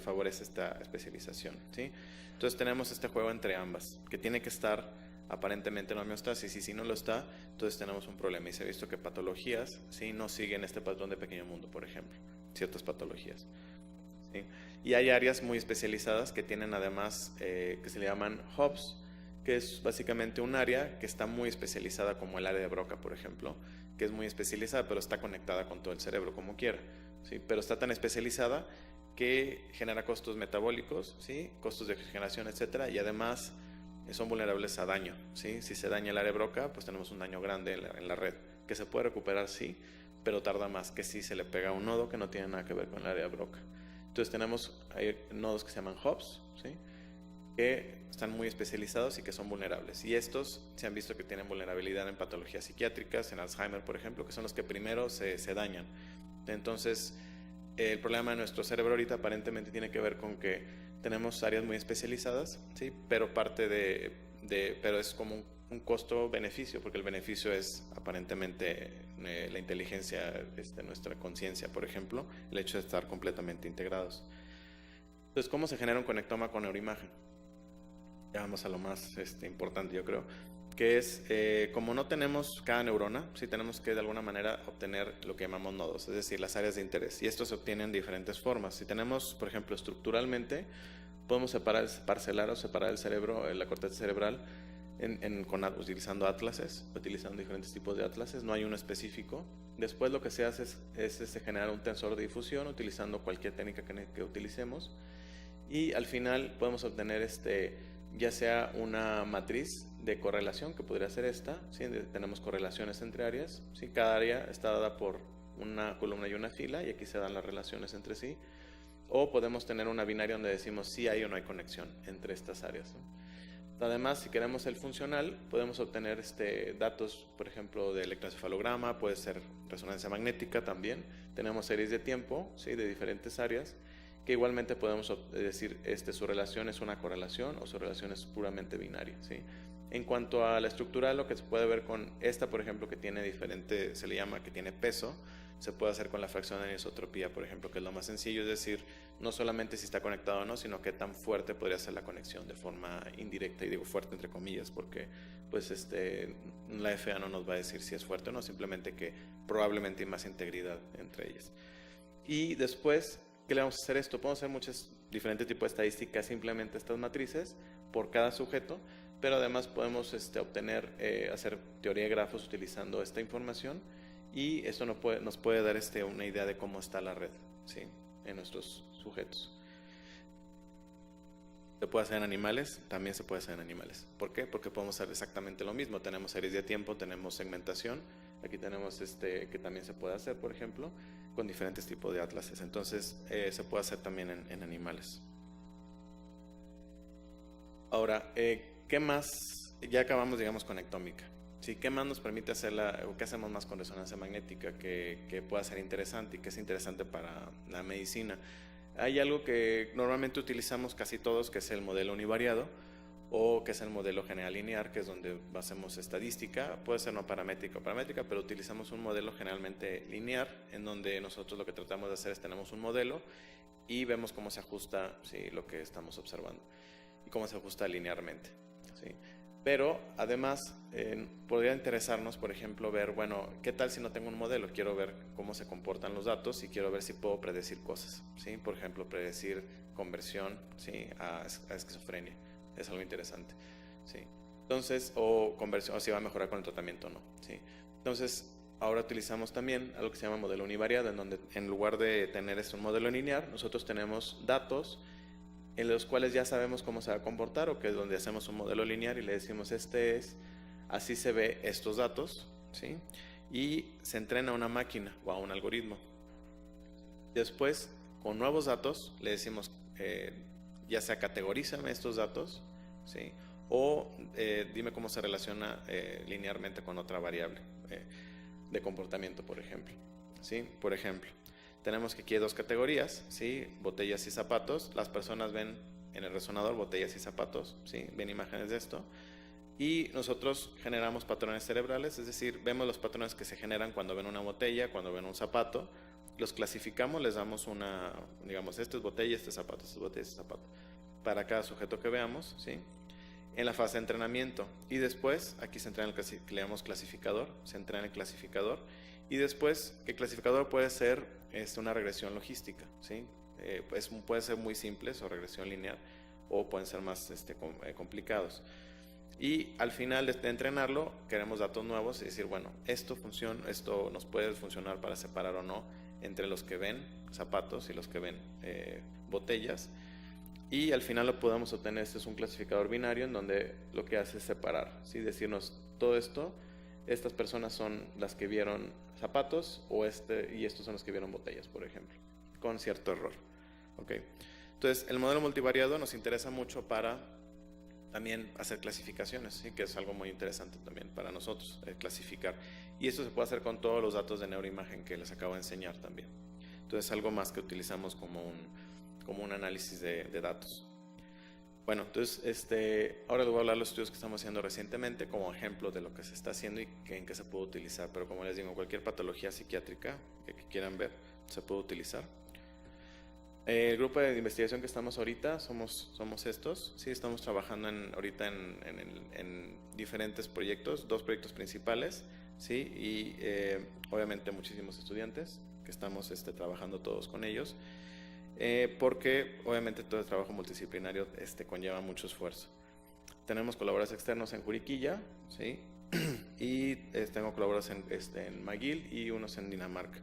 Favorece esta especialización, ¿sí? Entonces tenemos este juego entre ambas, que tiene que estar aparentemente en la homeostasis, y si no lo está, entonces tenemos un problema. Y se ha visto que patologías, ¿sí? No siguen este patrón de pequeño mundo, por ejemplo, ciertas patologías, ¿sí? Y hay áreas muy especializadas que tienen además, que se le llaman hubs, que es básicamente un área que está muy especializada, como el área de Broca, por ejemplo, que es muy especializada, pero está conectada con todo el cerebro como quiera, ¿sí? Pero está tan especializada que genera costos metabólicos, ¿sí? Costos de oxigenación, etcétera, y además son vulnerables a daño, ¿sí? Si se daña el área de Broca, pues tenemos un daño grande en la red, que se puede recuperar, sí, pero tarda más que si se le pega un nodo que no tiene nada que ver con el área de Broca. Entonces hay nodos que se llaman hubs, ¿sí? Que están muy especializados y que son vulnerables. Y estos se han visto que tienen vulnerabilidad en patologías psiquiátricas, en Alzheimer, por ejemplo, que son los que primero se dañan. Entonces, el problema de nuestro cerebro ahorita aparentemente tiene que ver con que tenemos áreas muy especializadas, ¿sí? Pero pero es como un costo-beneficio, porque el beneficio es aparentemente la inteligencia, nuestra conciencia, por ejemplo, el hecho de estar completamente integrados. Entonces, ¿cómo se genera un conectoma con neuroimagen? Ya vamos a lo más importante, yo creo, que es, como no tenemos cada neurona, sí tenemos que de alguna manera obtener lo que llamamos nodos, es decir, las áreas de interés, y estos se obtienen de diferentes formas. Si tenemos, por ejemplo, estructuralmente, podemos parcelar o separar el cerebro, la corteza cerebral, utilizando atlases, utilizando diferentes tipos de atlases, no hay uno específico. Después lo que se hace es generar un tensor de difusión utilizando cualquier técnica que utilicemos, y al final podemos obtener ya sea una matriz de correlación, que podría ser esta, ¿sí? Tenemos correlaciones entre áreas, ¿sí? Cada área está dada por una columna y una fila, y aquí se dan las relaciones entre sí. O podemos tener una binaria donde decimos si hay o no hay conexión entre estas áreas, ¿no? Además, si queremos el funcional, podemos obtener datos, por ejemplo, de electroencefalograma, puede ser resonancia magnética también. Tenemos series de tiempo, ¿sí? De diferentes áreas, que igualmente podemos decir su relación es una correlación o su relación es puramente binaria, ¿sí? En cuanto a la estructural, lo que se puede ver con esta, por ejemplo, que tiene diferente, se le llama que tiene peso, se puede hacer con la fracción de anisotropía, por ejemplo, que es lo más sencillo, es decir, no solamente si está conectado o no, sino qué tan fuerte podría ser la conexión de forma indirecta, y digo fuerte entre comillas, porque pues la FA no nos va a decir si es fuerte o no, simplemente que probablemente hay más integridad entre ellas. Y después, ¿qué le vamos a hacer esto? Podemos hacer muchos diferentes tipos de estadísticas, simplemente estas matrices por cada sujeto, pero además podemos hacer teoría de grafos utilizando esta información, y esto nos puede dar una idea de cómo está la red, ¿sí? En nuestros sujetos. Se puede hacer en animales, también se puede hacer en animales. ¿Por qué? Porque podemos hacer exactamente lo mismo. Tenemos series de tiempo, tenemos segmentación. Aquí tenemos que también se puede hacer, por ejemplo, con diferentes tipos de atlases. Entonces, se puede hacer también en animales. Ahora, ¿qué más? Ya acabamos, digamos, con ectómica. ¿Sí? ¿Qué más nos permite hacerla, o qué hacemos más con resonancia magnética que pueda ser interesante y que es interesante para la medicina? Hay algo que normalmente utilizamos casi todos, que es el modelo univariado, o que es el modelo general lineal, que es donde hacemos estadística. Puede ser no paramétrica o paramétrica, pero utilizamos un modelo generalmente lineal, en donde nosotros lo que tratamos de hacer es tenemos un modelo y vemos cómo se ajusta, ¿sí? Lo que estamos observando y cómo se ajusta linealmente, ¿sí? Pero además podría interesarnos, por ejemplo, ver, bueno, ¿qué tal si no tengo un modelo? Quiero ver cómo se comportan los datos y quiero ver si puedo predecir cosas, ¿sí? Por ejemplo, predecir conversión, ¿sí? a esquizofrenia. Es algo interesante, ¿sí? Entonces, o conversión, o si va a mejorar con el tratamiento o no, ¿sí? Entonces, ahora utilizamos también algo que se llama modelo univariado, en donde en lugar de tener un modelo lineal, nosotros tenemos datos en los cuales ya sabemos cómo se va a comportar, o que es donde hacemos un modelo lineal y le decimos así se ve estos datos, ¿sí? Y se entrena a una máquina o a un algoritmo. Después, con nuevos datos, le decimos, ya sea categorízame estos datos, ¿sí? O dime cómo se relaciona linealmente con otra variable de comportamiento, por ejemplo, ¿sí? Por ejemplo, tenemos que aquí hay dos categorías, ¿sí? Botellas y zapatos. Las personas ven en el resonador botellas y zapatos, ¿sí? Ven imágenes de esto. Y nosotros generamos patrones cerebrales, es decir, vemos los patrones que se generan cuando ven una botella, cuando ven un zapato. Los clasificamos, les damos digamos, esto es botella, este es zapato, este es botella, este es zapato, para cada sujeto que veamos, ¿sí? En la fase de entrenamiento. Y después, aquí se entrena que le llamamos clasificador, se entrena el clasificador. Y después, el clasificador puede ser una regresión logística, ¿sí? Puede ser muy simples o regresión lineal, o pueden ser más complicados. Y al final de entrenarlo, queremos datos nuevos y decir, bueno, esto funciona, esto nos puede funcionar para separar o no entre los que ven zapatos y los que ven botellas. Y al final lo podemos obtener, este es un clasificador binario en donde lo que hace es separar, ¿sí? Decirnos todo esto, estas personas son las que vieron zapatos y estos son los que vieron botellas, por ejemplo, con cierto error. ¿Okay? Entonces, el modelo multivariado nos interesa mucho para también hacer clasificaciones, ¿sí? Que es algo muy interesante también para nosotros, clasificar. Y esto se puede hacer con todos los datos de neuroimagen que les acabo de enseñar también. Entonces, algo más que utilizamos como un análisis de datos. Bueno, entonces ahora les voy a hablar de los estudios que estamos haciendo recientemente como ejemplo de lo que se está haciendo y en qué se puede utilizar. Pero como les digo, cualquier patología psiquiátrica que quieran ver se puede utilizar. El grupo de investigación que estamos ahorita somos estos. Sí, estamos trabajando ahorita en diferentes proyectos, 2 proyectos principales, sí, y obviamente muchísimos estudiantes que estamos trabajando todos con ellos. Porque obviamente todo el trabajo multidisciplinario conlleva mucho esfuerzo. Tenemos colaboradores externos en Juriquilla, ¿sí? Y tengo colaboradores en McGill y unos en Dinamarca,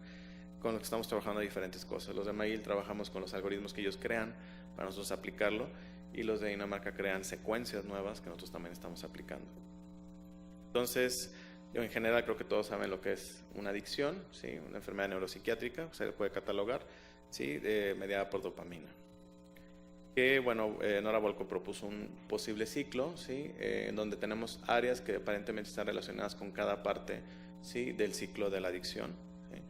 con los que estamos trabajando diferentes cosas. Los de McGill trabajamos con los algoritmos que ellos crean para nosotros aplicarlo, y los de Dinamarca crean secuencias nuevas que nosotros también estamos aplicando. Entonces, yo en general creo que todos saben lo que es una adicción, ¿sí? Una enfermedad neuropsiquiátrica, se le puede catalogar, ¿sí? Mediada por dopamina. Que bueno, Nora Volkow propuso un posible ciclo, ¿sí? En donde tenemos áreas que aparentemente están relacionadas con cada parte, ¿sí? Del ciclo de la adicción, ¿sí?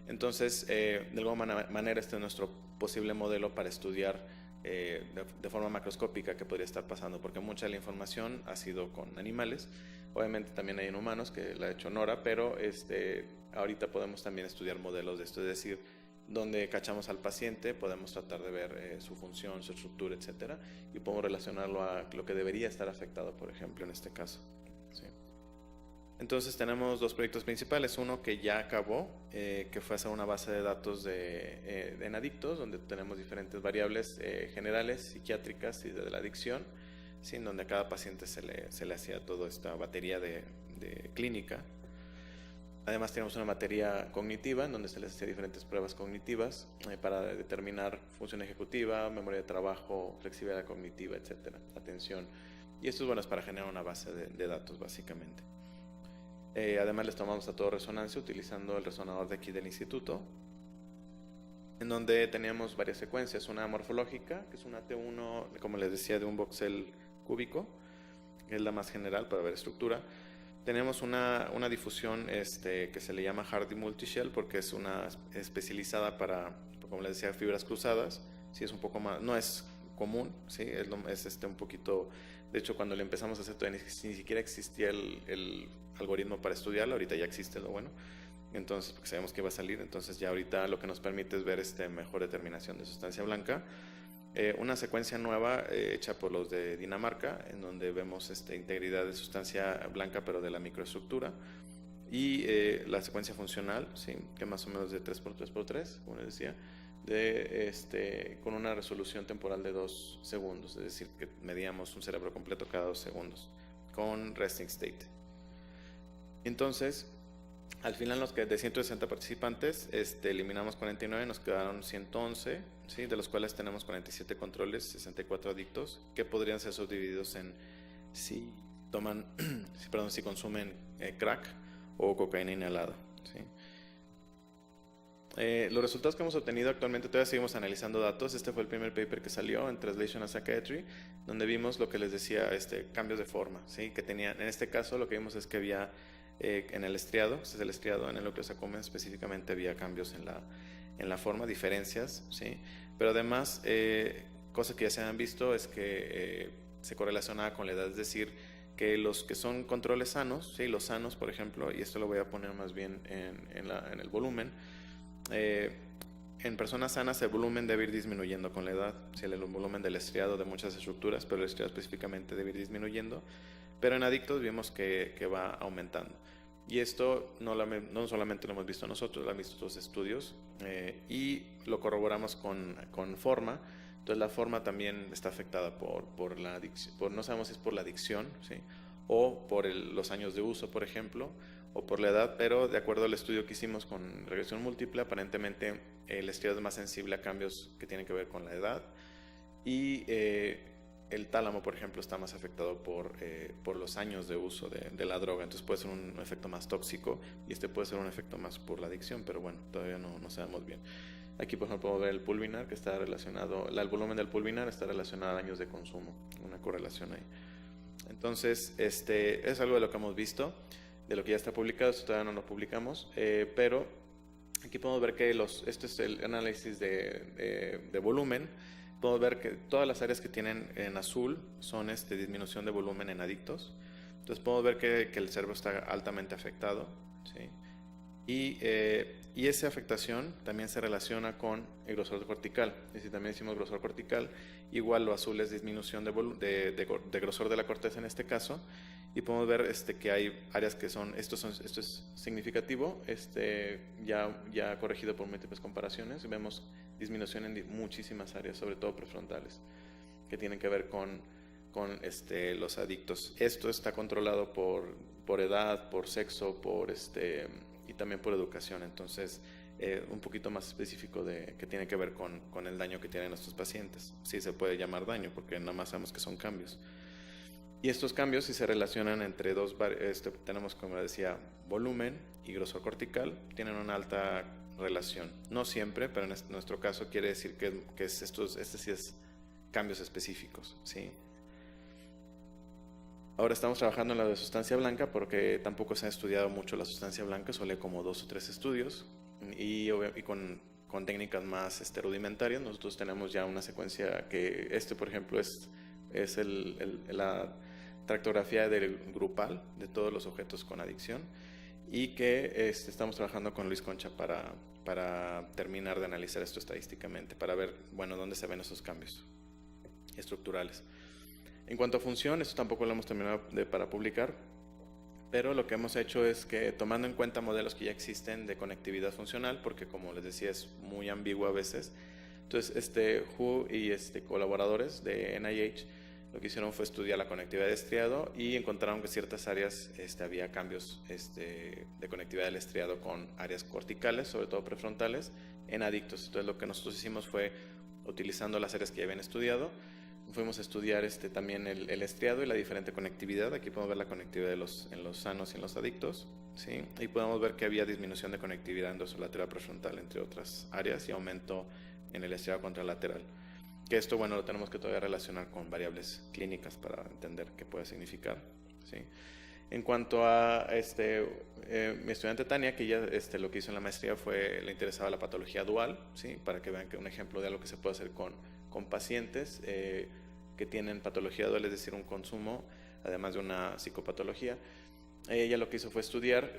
Entonces, de alguna manera este es nuestro posible modelo para estudiar de forma macroscópica qué podría estar pasando, porque mucha de la información ha sido con animales. Obviamente también hay en humanos, que la ha hecho Nora, pero ahorita podemos también estudiar modelos de esto, es decir, donde cachamos al paciente, podemos tratar de ver su función, su estructura, etcétera, y podemos relacionarlo a lo que debería estar afectado, por ejemplo, en este caso, ¿sí? Entonces tenemos 2 proyectos principales, uno que ya acabó, que fue hacer una base de datos en adictos, donde tenemos diferentes variables generales, psiquiátricas y de la adicción, ¿sí? En donde a cada paciente se le hacía toda esta batería de clínica. Además tenemos una materia cognitiva en donde se les hacía diferentes pruebas cognitivas para determinar función ejecutiva, memoria de trabajo, flexibilidad cognitiva, etcétera, atención. Y esto es bueno, es para generar una base de datos básicamente. Además les tomamos a todo resonancia utilizando el resonador de aquí del instituto, en donde teníamos varias secuencias, una morfológica, que es una T1, como les decía, de un voxel cúbico, que es la más general para ver estructura. Tenemos una difusión que se le llama Hardy Multishell, porque es una especializada para, como les decía, fibras cruzadas. Sí, es un poco más, no es común, sí, es un poquito, de hecho cuando le empezamos a hacer todavía ni siquiera existía el algoritmo para estudiarlo, ahorita ya existe, lo bueno. Entonces, porque sabemos que va a salir, entonces ya ahorita lo que nos permite es ver mejor determinación de sustancia blanca. Una secuencia nueva hecha por los de Dinamarca, en donde vemos integridad de sustancia blanca, pero de la microestructura, y la secuencia funcional, ¿sí? Que más o menos de 3x3x3, como les decía, con una resolución temporal de 2 segundos, es decir, que medíamos un cerebro completo cada 2 segundos, con resting state. Entonces, al final de 160 participantes, eliminamos 49, nos quedaron 111, ¿sí? De los cuales tenemos 47 controles, 64 adictos, que podrían ser subdivididos en si consumen crack o cocaína inhalada, ¿sí? Los resultados que hemos obtenido actualmente, todavía seguimos analizando datos. Este fue el primer paper que salió en Translational Psychiatry, donde vimos lo que les decía, cambios de forma, ¿sí? Que tenían, en este caso lo que vimos es que había en el estriado, este es el estriado, en el núcleo accumbens específicamente había cambios en la forma, diferencias, ¿sí? Pero además, cosas que ya se han visto es que se correlacionaba con la edad, es decir, que los que son controles sanos, ¿sí? Los sanos, por ejemplo, y esto lo voy a poner más bien en el volumen, en personas sanas el volumen debe ir disminuyendo con la edad, ¿sí? El volumen del estriado de muchas estructuras, pero el estriado específicamente debe ir disminuyendo. Pero en adictos vimos que va aumentando. Y esto no solamente lo hemos visto nosotros, lo han visto otros estudios y lo corroboramos con forma. Entonces la forma también está afectada por la adicción, no sabemos si es por la adicción, ¿sí? o por los años de uso, por ejemplo, o por la edad, pero de acuerdo al estudio que hicimos con regresión múltiple, aparentemente el estriado es más sensible a cambios que tienen que ver con la edad, y el tálamo, por ejemplo, está más afectado por los años de uso de la droga. Entonces puede ser un efecto más tóxico, y este puede ser un efecto más por la adicción, pero bueno, todavía no sabemos bien. Aquí, por ejemplo, podemos ver el pulvinar, que está relacionado, el volumen del pulvinar está relacionado a años de consumo, una correlación ahí. Entonces, es algo de lo que hemos visto, de lo que ya está publicado. Esto todavía no lo publicamos, pero aquí podemos ver que este es el análisis de volumen. Podemos ver que todas las áreas que tienen en azul son disminución de volumen en adictos. Entonces podemos ver que el cerebro está altamente afectado, ¿sí? Y esa afectación también se relaciona con el grosor cortical. Y si también decimos grosor cortical, igual lo azul es disminución de grosor de la corteza en este caso. Y podemos ver que hay áreas que esto es significativo, ya corregido por múltiples comparaciones. Vemos disminución en muchísimas áreas, sobre todo prefrontales, que tienen que ver con los adictos. Esto está controlado por edad, por sexo, y también por educación. Entonces, un poquito más específico que tiene que ver con el daño que tienen nuestros pacientes. Sí se puede llamar daño, porque nada más sabemos que son cambios. Y estos cambios, si se relacionan entre tenemos, como decía, volumen y grosor cortical, tienen una alta relación. No siempre, pero en nuestro caso quiere decir que sí es cambios específicos, ¿sí? Ahora estamos trabajando en la de sustancia blanca, porque tampoco se ha estudiado mucho la sustancia blanca, solo hay como 2 o 3 estudios, y con técnicas más rudimentarias. Nosotros tenemos ya una secuencia que por ejemplo, es la tractografía del grupal de todos los objetos con adicción, y que estamos trabajando con Luis Concha para terminar de analizar esto estadísticamente, para ver, bueno, dónde se ven esos cambios estructurales. En cuanto a función, esto tampoco lo hemos terminado para publicar, pero lo que hemos hecho es que, tomando en cuenta modelos que ya existen de conectividad funcional, porque como les decía es muy ambiguo a veces, entonces Hu y colaboradores de NIH lo que hicieron fue estudiar la conectividad de estriado, y encontraron que en ciertas áreas había cambios de conectividad del estriado con áreas corticales, sobre todo prefrontales, en adictos. Entonces lo que nosotros hicimos fue, utilizando las áreas que ya habían estudiado, fuimos a estudiar también el estriado y la diferente conectividad. Aquí podemos ver la conectividad en los sanos y en los adictos, ¿sí? Y podemos ver que había disminución de conectividad en dorsolateral prefrontal, entre otras áreas, y aumento en el estriado contralateral. Que esto, bueno, lo tenemos que todavía relacionar con variables clínicas para entender qué puede significar, ¿sí? En cuanto a mi estudiante Tania, que ella lo que hizo en la maestría le interesaba la patología dual, ¿sí? Para que vean que un ejemplo de algo que se puede hacer con pacientes que tienen patología dual, es decir, un consumo, además de una psicopatología. Ella lo que hizo fue estudiar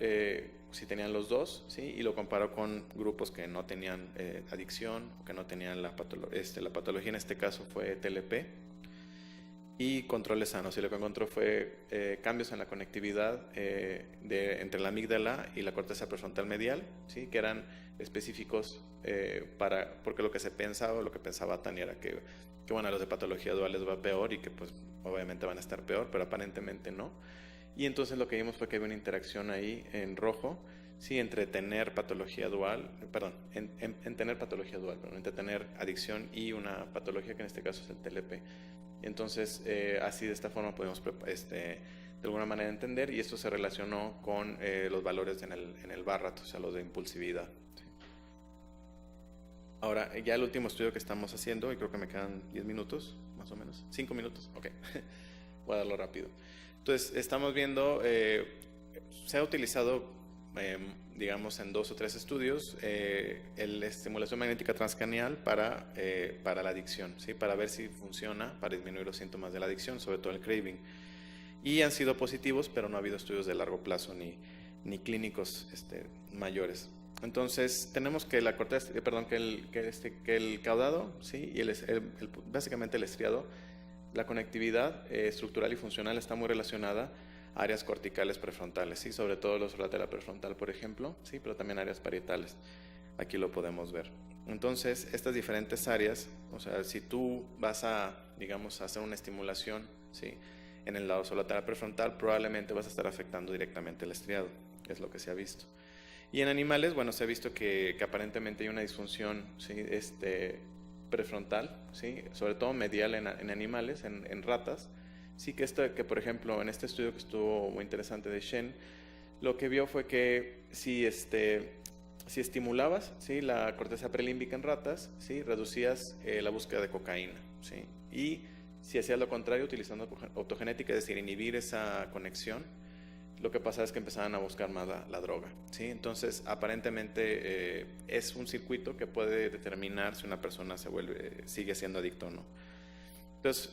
si tenían los dos, ¿sí? Y lo comparó con grupos que no tenían adicción, o que no tenían la patología, en este caso fue TLP, y controles sanos. Y lo que encontró fue cambios en la conectividad entre la amígdala y la corteza prefrontal medial, ¿sí? Que eran específicos porque lo que se pensaba, o lo que pensaba Tania, era que bueno, a los de patología dual les va peor, y que pues obviamente van a estar peor, pero aparentemente no. Y entonces lo que vimos fue que había una interacción ahí en rojo, sí, entre tener patología dual, en tener patología dual, entre tener adicción y una patología que en este caso es el TLP. Entonces, así de esta forma podemos de alguna manera entender, y esto se relacionó con los valores en el Barrat, o sea, los de impulsividad. ¿Sí? Ahora, ya el último estudio que estamos haciendo, y creo que me quedan 10 minutos, más o menos, 5 minutos, ok, voy a darlo rápido. Entonces, estamos viendo, se ha utilizado, digamos, en 2 o 3 estudios, la estimulación magnética transcranial para la adicción, ¿sí? Para ver si funciona para disminuir los síntomas de la adicción, sobre todo el craving. Y han sido positivos, pero no ha habido estudios de largo plazo ni clínicos mayores. Entonces, tenemos que el caudado, ¿sí? Y básicamente el estriado, la conectividad estructural y funcional está muy relacionada a áreas corticales prefrontales, ¿sí? Sobre todo los lateral prefrontal, por ejemplo, ¿sí? Pero también áreas parietales. Aquí lo podemos ver. Entonces, estas diferentes áreas, o sea, si tú vas a, digamos, a hacer una estimulación, ¿sí? en el lado lateral prefrontal, probablemente vas a estar afectando directamente el estriado, es lo que se ha visto. Y en animales, bueno, se ha visto que aparentemente hay una disfunción, ¿sí? Prefrontal, ¿sí? Sobre todo medial en animales, en ratas. Sí que por ejemplo, en este estudio que estuvo muy interesante de Shen, lo que vio fue que si estimulabas, ¿sí?, la corteza prelímbica en ratas, ¿sí?, reducías la búsqueda de cocaína, ¿sí? Y si hacías lo contrario, utilizando autogenética, es decir, inhibir esa conexión, lo que pasa es que empezaban a buscar más la droga, ¿sí? Entonces, aparentemente es un circuito que puede determinar si una persona sigue siendo adicto o no. Entonces,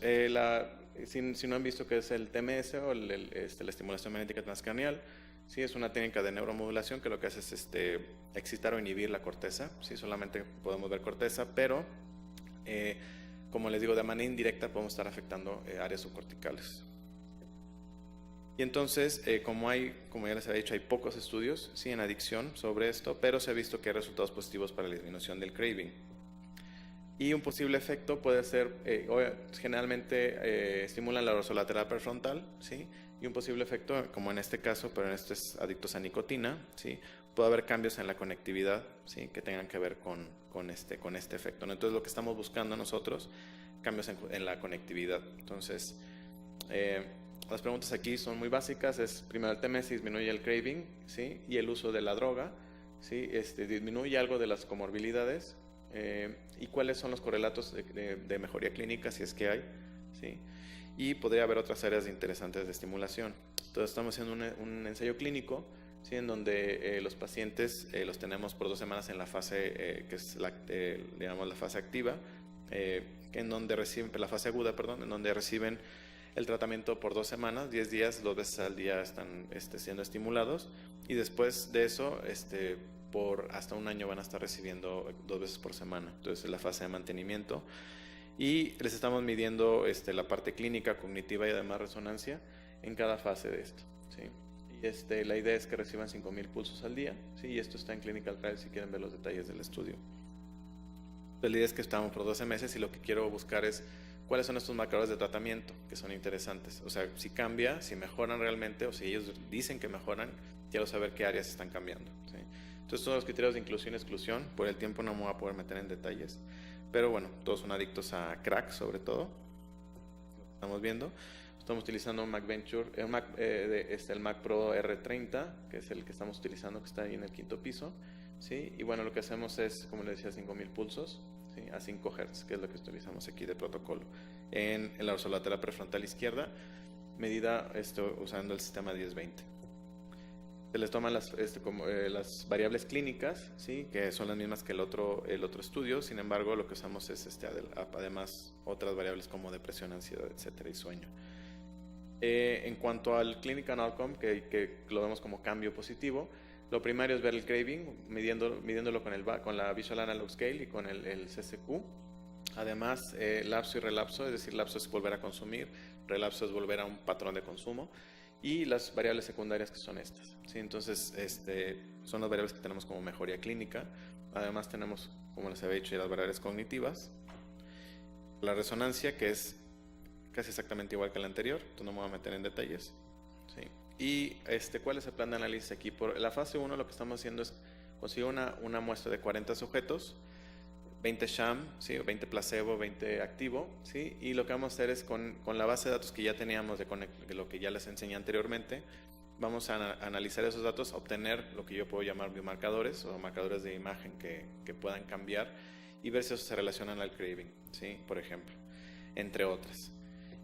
si no han visto qué es el TMS o la estimulación magnética transcranial, sí, es una técnica de neuromodulación que lo que hace es excitar o inhibir la corteza. Sí, solamente podemos ver corteza, pero como les digo, de manera indirecta podemos estar afectando áreas subcorticales. Y entonces, como ya les había dicho, hay pocos estudios, sí, en adicción sobre esto, pero se ha visto que hay resultados positivos para la disminución del craving. Y un posible efecto puede ser, generalmente estimulan la dorsolateral prefrontal, ¿sí? Y un posible efecto, como en este caso, pero en estos adictos a nicotina, ¿sí?, puede haber cambios en la conectividad, ¿sí?, que tengan que ver con este efecto, ¿no? Entonces, lo que estamos buscando nosotros, cambios en la conectividad. Entonces, las preguntas aquí son muy básicas. Primero, el TMS disminuye el craving, ¿sí?, y el uso de la droga, ¿sí?, disminuye algo de las comorbilidades, y cuáles son los correlatos de mejoría clínica, si es que hay, ¿sí? Y podría haber otras áreas interesantes de estimulación. Entonces estamos haciendo un ensayo clínico, ¿sí?, en donde los pacientes los tenemos por 2 semanas en la fase que es digamos la fase activa, en donde reciben la fase aguda, perdón, en donde reciben el tratamiento por 2 semanas, 10 días, 2 veces al día están siendo estimulados, y después de eso por hasta 1 año van a estar recibiendo 2 veces por semana. Entonces es la fase de mantenimiento, y les estamos midiendo la parte clínica, cognitiva y además resonancia en cada fase de esto, ¿sí? Y la idea es que reciban 5,000 pulsos al día, ¿sí? Y esto está en Clinical Trials si quieren ver los detalles del estudio. Entonces, la idea es que estamos por 12 meses y lo que quiero buscar es cuáles son estos marcadores de tratamiento que son interesantes. O sea, si cambia, si mejoran realmente, o si ellos dicen que mejoran, quiero saber qué áreas están cambiando, ¿sí? Entonces, todos los criterios de inclusión y exclusión, por el tiempo no me voy a poder meter en detalles, pero bueno, todos son adictos a crack, sobre todo, lo que estamos viendo. Estamos utilizando un Mac Venture, el Mac Pro R30, que es el que estamos utilizando, que está ahí en el 5º piso, ¿sí? Y bueno, lo que hacemos es, como les decía, 5,000 pulsos, ¿sí?, a 5 Hz, que es lo que utilizamos aquí de protocolo, en la dorsolateral prefrontal izquierda, medida usando el sistema 10-20. Se les toman las variables clínicas, ¿sí?, que son las mismas que el otro estudio. Sin embargo, lo que usamos es además otras variables como depresión, ansiedad, etcétera, y sueño. En cuanto al clinical outcome, que lo vemos como cambio positivo, lo primario es ver el craving, midiéndolo con la Visual Analog Scale y con el CCQ. Además, lapso y relapso, es decir, lapso es volver a consumir, relapso es volver a un patrón de consumo, y las variables secundarias, que son estas, ¿sí? Entonces, son las variables que tenemos como mejoría clínica. Además tenemos, como les había dicho, las variables cognitivas, la resonancia, que es casi exactamente igual que la anterior, entonces no me voy a meter en detalles, ¿sí? Y ¿cuál es el plan de análisis aquí? Por la fase 1 lo que estamos haciendo es conseguir una muestra de 40 sujetos, 20 sham, ¿sí?, 20 placebo, 20 activo, ¿sí? Y lo que vamos a hacer es con la base de datos que ya teníamos de lo que ya les enseñé anteriormente, vamos a analizar esos datos, obtener lo que yo puedo llamar biomarcadores o marcadores de imagen que puedan cambiar, y ver si eso se relacionan al craving, ¿sí?, por ejemplo, entre otras.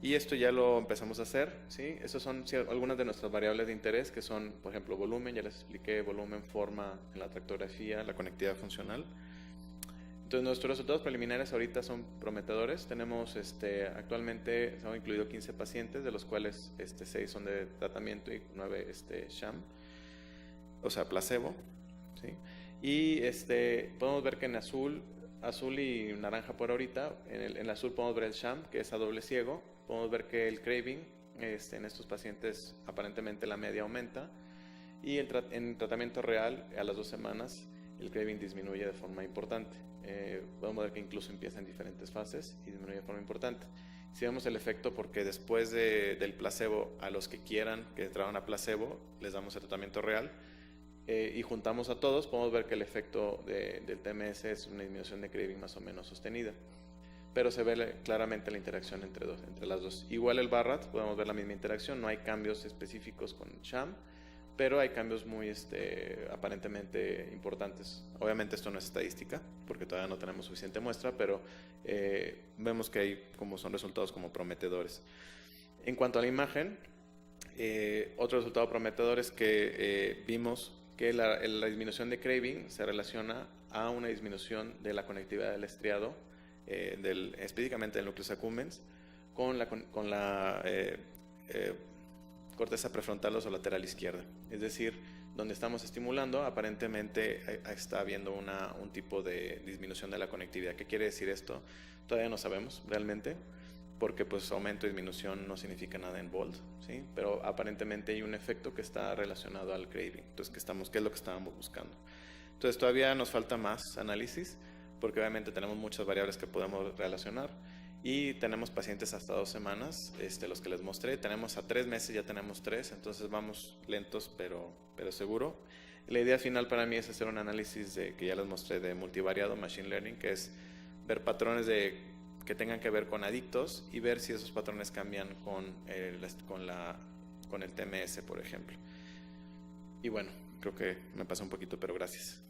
Y esto ya lo empezamos a hacer, ¿sí? Esas son algunas de nuestras variables de interés, que son, por ejemplo, volumen, ya les expliqué, volumen, forma en la tractografía, la conectividad funcional. Entonces, nuestros resultados preliminares ahorita son prometedores. Tenemos actualmente se han incluido 15 pacientes, de los cuales 6 son de tratamiento y 9 sham, o sea, placebo, ¿sí? Y podemos ver que en azul y naranja por ahorita, en el azul podemos ver el sham, que es a doble ciego. Podemos ver que el craving en estos pacientes aparentemente la media aumenta, y en tratamiento real a las 2 semanas el craving disminuye de forma importante. Podemos ver que incluso empieza en diferentes fases y disminuye de forma importante. Sí vemos el efecto porque después del placebo, a los que quieran que entraron a placebo, les damos el tratamiento real y juntamos a todos, podemos ver que el efecto del TMS es una disminución de craving más o menos sostenida. Pero se ve claramente la interacción entre las dos. Igual el Barrett, podemos ver la misma interacción, no hay cambios específicos con sham, pero hay cambios muy aparentemente importantes. Obviamente esto no es estadística, porque todavía no tenemos suficiente muestra, pero vemos que hay son resultados como prometedores. En cuanto a la imagen, otro resultado prometedor es que vimos que la disminución de craving se relaciona a una disminución de la conectividad del estriado, específicamente del núcleus accumbens, con la corteza prefrontal o lateral izquierda. Es decir, donde estamos estimulando, aparentemente está habiendo un tipo de disminución de la conectividad. ¿Qué quiere decir esto? Todavía no sabemos realmente, porque pues aumento y disminución no significa nada en Bold, ¿sí? Pero aparentemente hay un efecto que está relacionado al craving. Entonces, ¿qué es lo que estábamos buscando? Entonces, todavía nos falta más análisis, porque obviamente tenemos muchas variables que podemos relacionar y tenemos pacientes hasta 2 semanas, los que les mostré. Tenemos a 3 meses, ya tenemos 3, entonces vamos lentos pero seguro. La idea final para mí es hacer un análisis que ya les mostré de multivariado Machine Learning, que es ver patrones que tengan que ver con adictos y ver si esos patrones cambian con el TMS, por ejemplo. Y bueno, creo que me pasó un poquito, pero gracias.